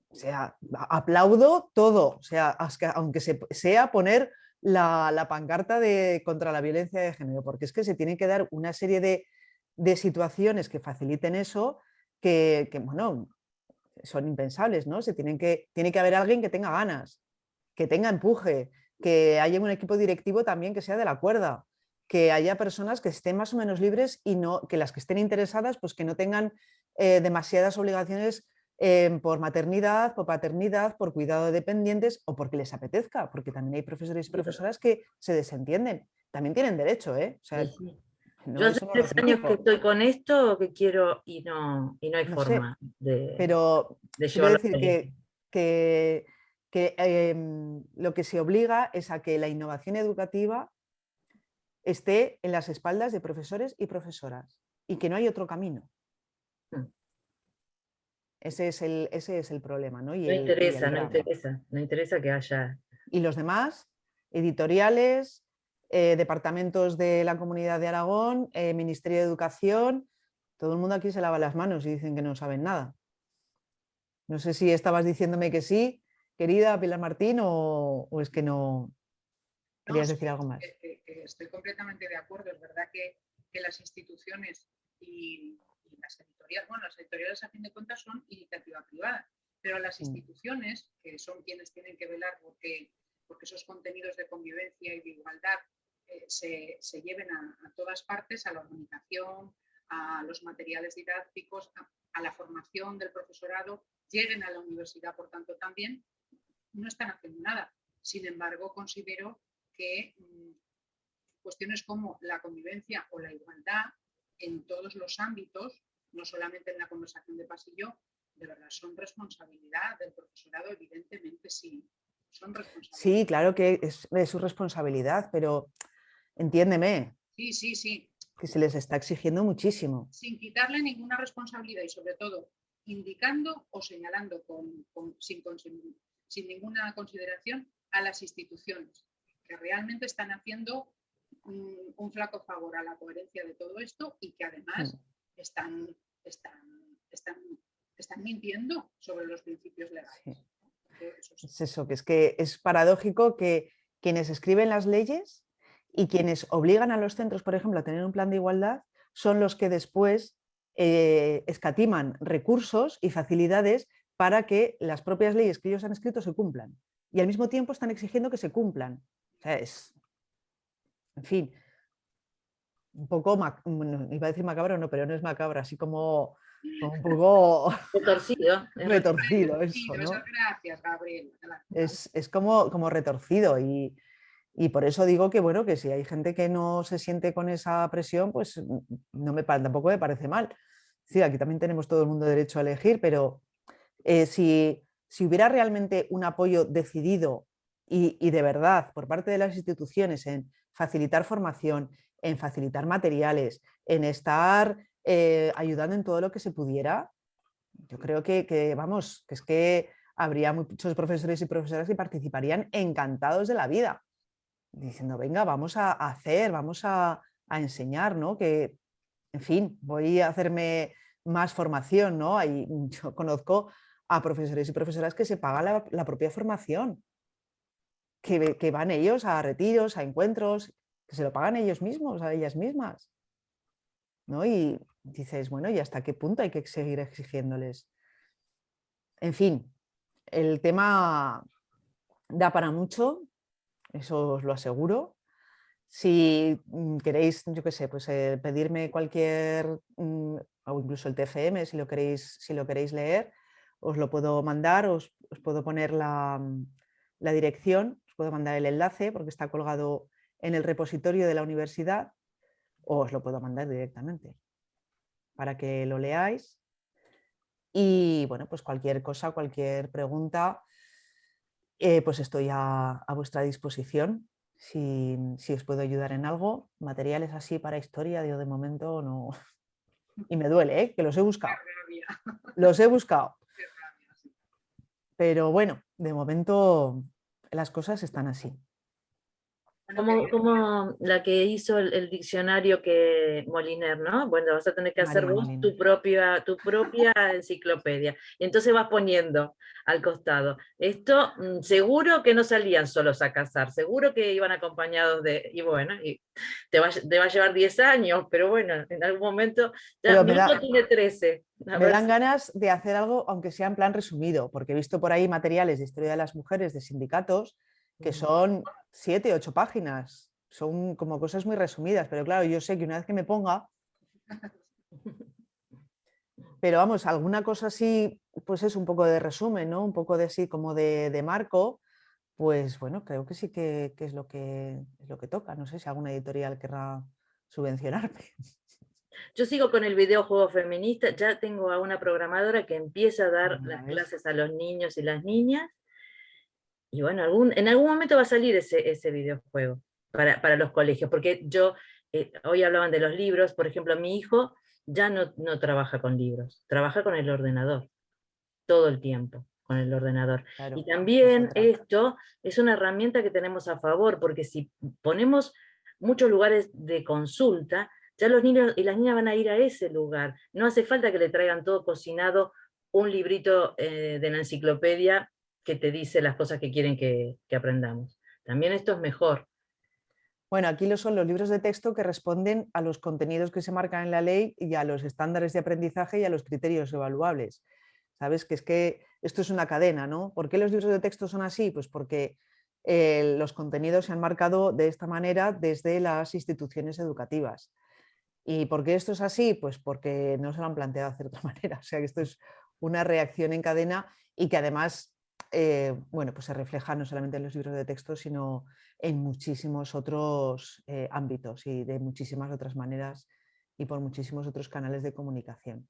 o sea, aplaudo todo, o sea, aunque sea poner la pancarta contra la violencia de género, porque es que se tienen que dar una serie de situaciones que faciliten eso, que bueno, son impensables, ¿no? Tiene que haber alguien que tenga ganas, que tenga empuje, que haya un equipo directivo también que sea de la cuerda, que haya personas que estén más o menos libres y que las que estén interesadas, pues que no tengan demasiadas obligaciones por maternidad, por paternidad, por cuidado de dependientes o porque les apetezca, porque también hay profesores y profesoras que se desentienden. También tienen derecho, ¿eh? O sea, sí. no, yo hace 3 años que estoy con esto, que quiero, y no hay forma pero de quiero llevarlo decir que lo que se obliga es a que la innovación educativa esté en las espaldas de profesores y profesoras y que no hay otro camino. Ese es el problema, ¿no? No interesa que haya... Y los demás, editoriales, departamentos de la Comunidad de Aragón, Ministerio de Educación, todo el mundo aquí se lava las manos y dicen que no saben nada. No sé si estabas diciéndome que sí, querida Pilar Martín, o es que no querías decir algo más. Estoy completamente de acuerdo. Es verdad que las instituciones y las editoriales, bueno, las editoriales a fin de cuentas son iniciativa privada, pero las instituciones, que son quienes tienen que velar porque esos contenidos de convivencia y de igualdad se lleven a todas partes, a la organización, a los materiales didácticos, a la formación del profesorado, lleguen a la universidad, por tanto, también no están haciendo nada. Sin embargo, considero que cuestiones como la convivencia o la igualdad en todos los ámbitos, no solamente en la conversación de pasillo, de verdad son responsabilidad del profesorado, evidentemente sí, son responsabilidad. Sí, claro que es su responsabilidad, pero entiéndeme, Sí, sí, sí. que se les está exigiendo muchísimo. Sin quitarle ninguna responsabilidad y sobre todo indicando o señalando sin ninguna consideración a las instituciones que realmente están haciendo un flaco favor a la coherencia de todo esto y que además están mintiendo sobre los principios legales. Sí. Eso sí. Es eso, que es paradójico que quienes escriben las leyes y quienes obligan a los centros, por ejemplo, a tener un plan de igualdad, son los que después escatiman recursos y facilidades para que las propias leyes que ellos han escrito se cumplan. Y al mismo tiempo están exigiendo que se cumplan. O sea, en fin, un poco, bueno, iba a decir macabro, no, pero no es macabro, así como un poco Retorcido. retorcido eso, ¿no? Gracias, Gabriel. Es como retorcido y por eso digo que, bueno, que si hay gente que no se siente con esa presión, pues tampoco me parece mal. Sí, aquí también tenemos todo el mundo derecho a elegir, pero si hubiera realmente un apoyo decidido y de verdad por parte de las instituciones en facilitar formación, en facilitar materiales, en estar ayudando en todo lo que se pudiera, yo creo vamos, que es que habría muchos profesores y profesoras que participarían encantados de la vida, diciendo, venga, vamos a hacer, vamos a enseñar, ¿no? Que, en fin, voy a hacerme más formación, ¿no? Yo conozco a profesores y profesoras que se pagan la propia formación, que van ellos a retiros, a encuentros, que se lo pagan ellos mismos, a ellas mismas, ¿no? Y dices, bueno, ¿y hasta qué punto hay que seguir exigiéndoles? En fin, el tema da para mucho, eso os lo aseguro. Si queréis, yo qué sé, pues pedirme cualquier, o incluso el TFM, si lo queréis leer, os lo puedo mandar, os puedo poner la dirección, os puedo mandar el enlace porque está colgado en el repositorio de la universidad, o os lo puedo mandar directamente para que lo leáis. Y bueno, pues cualquier cosa, cualquier pregunta, pues estoy a vuestra disposición. Si os puedo ayudar en algo, materiales así para historia, yo de momento no. Y me duele, que los he buscado. Los he buscado. Pero bueno, de momento las cosas están así. Como la que hizo el diccionario que Moliner, ¿no? Bueno, vas a tener que hacer María vos Molina. tu propia enciclopedia. Y entonces vas poniendo al costado. Esto seguro que no salían solos a cazar, seguro que iban acompañados de... Y bueno, y te va a llevar 10 años, pero bueno, en algún momento... Ya, mi hijo tiene 13. Me dan ganas de hacer algo, aunque sea en plan resumido, porque he visto por ahí materiales de historia de las mujeres de sindicatos que son 7, 8 páginas. Son como cosas muy resumidas, pero claro, yo sé que una vez que me ponga... Pero vamos, alguna cosa así, pues es un poco de resumen, ¿no? Un poco de así como de marco, pues bueno, creo que sí que es lo que toca. No sé si alguna editorial querrá subvencionarme. Yo sigo con el videojuego feminista, ya tengo a una programadora que empieza a dar las clases a los niños y las niñas, y bueno, en algún momento va a salir ese videojuego para los colegios, porque hoy hablaban de los libros, por ejemplo, mi hijo ya no trabaja con libros, trabaja con el ordenador, todo el tiempo con el ordenador. Claro, y también esto es una herramienta que tenemos a favor, porque si ponemos muchos lugares de consulta, ya los niños y las niñas van a ir a ese lugar. No hace falta que le traigan todo cocinado, un librito de la enciclopedia que te dice las cosas que quieren que aprendamos. También esto es mejor. Bueno, aquí son los libros de texto que responden a los contenidos que se marcan en la ley y a los estándares de aprendizaje y a los criterios evaluables. ¿Sabes? Que es que esto es una cadena, ¿no? ¿Por qué los libros de texto son así? Pues porque los contenidos se han marcado de esta manera desde las instituciones educativas. ¿Y por qué esto es así? Pues porque no se lo han planteado de hacer de otra manera. O sea que esto es una reacción en cadena y que además bueno, pues se refleja no solamente en los libros de texto, sino en muchísimos otros ámbitos y de muchísimas otras maneras y por muchísimos otros canales de comunicación.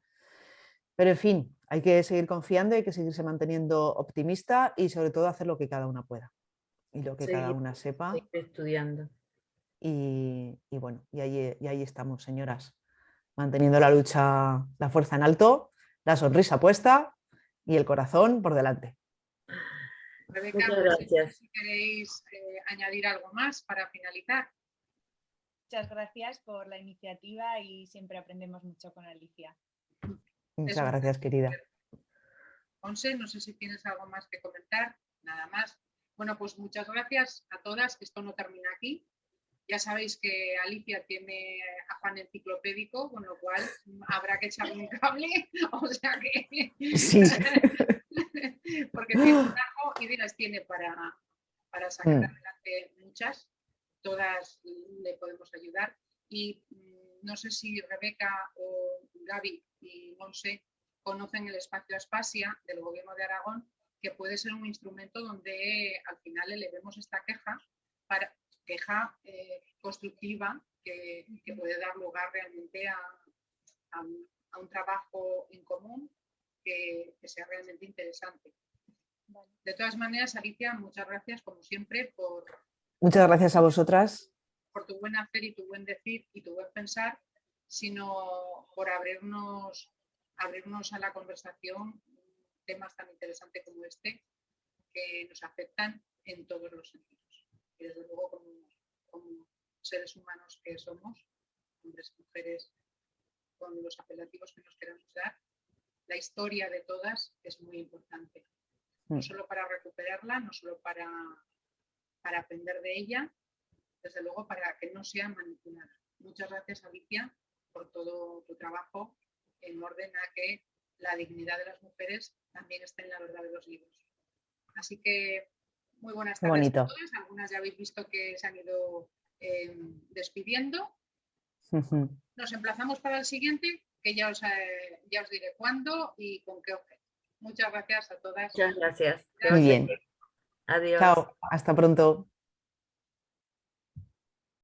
Pero en fin, hay que seguir confiando, hay que seguirse manteniendo optimista y sobre todo hacer lo que cada una pueda y lo que cada una sepa. Seguir estudiando. Y bueno, y ahí estamos, señoras, manteniendo la lucha, la fuerza en alto, la sonrisa puesta y el corazón por delante. Rebeca, Muchas no sé gracias. si queréis añadir algo más para finalizar. Muchas gracias por la iniciativa y siempre aprendemos mucho con Alicia. Muchas Eso. gracias, querida. Onse, no sé si tienes algo más que comentar, nada más. Bueno, pues muchas gracias a todas, que esto no termina aquí. Ya sabéis que Alicia tiene afán enciclopédico, con lo cual habrá que echarle un cable, o sea que... Sí. Porque tiene un trabajo y las tiene para sacar adelante muchas, todas le podemos ayudar. Y no sé si Rebeca o Gaby y Monse conocen el espacio Aspasia del Gobierno de Aragón, que puede ser un instrumento donde al final elevemos esta queja constructiva que puede dar lugar realmente a un trabajo en común que sea realmente interesante. De todas maneras, Alicia, muchas gracias como siempre Muchas gracias a vosotras. Por tu buen hacer y tu buen decir y tu buen pensar, sino por abrirnos a la conversación temas tan interesantes como este que nos afectan en todos los sentidos. Y desde luego como seres humanos que somos, hombres y mujeres, con los apelativos que nos queramos dar, la historia de todas es muy importante. No solo para recuperarla, no solo para aprender de ella, desde luego para que no sea manipulada. Muchas gracias, Alicia, por todo tu trabajo en orden a que la dignidad de las mujeres también esté en la verdad de los libros. Así que muy buenas tardes a todos. Algunas ya habéis visto que se han ido despidiendo. Nos emplazamos para el siguiente, que ya os diré cuándo y con qué objeto. Muchas gracias a todas. Muchas gracias. Muy bien. Adiós. Chao, hasta pronto.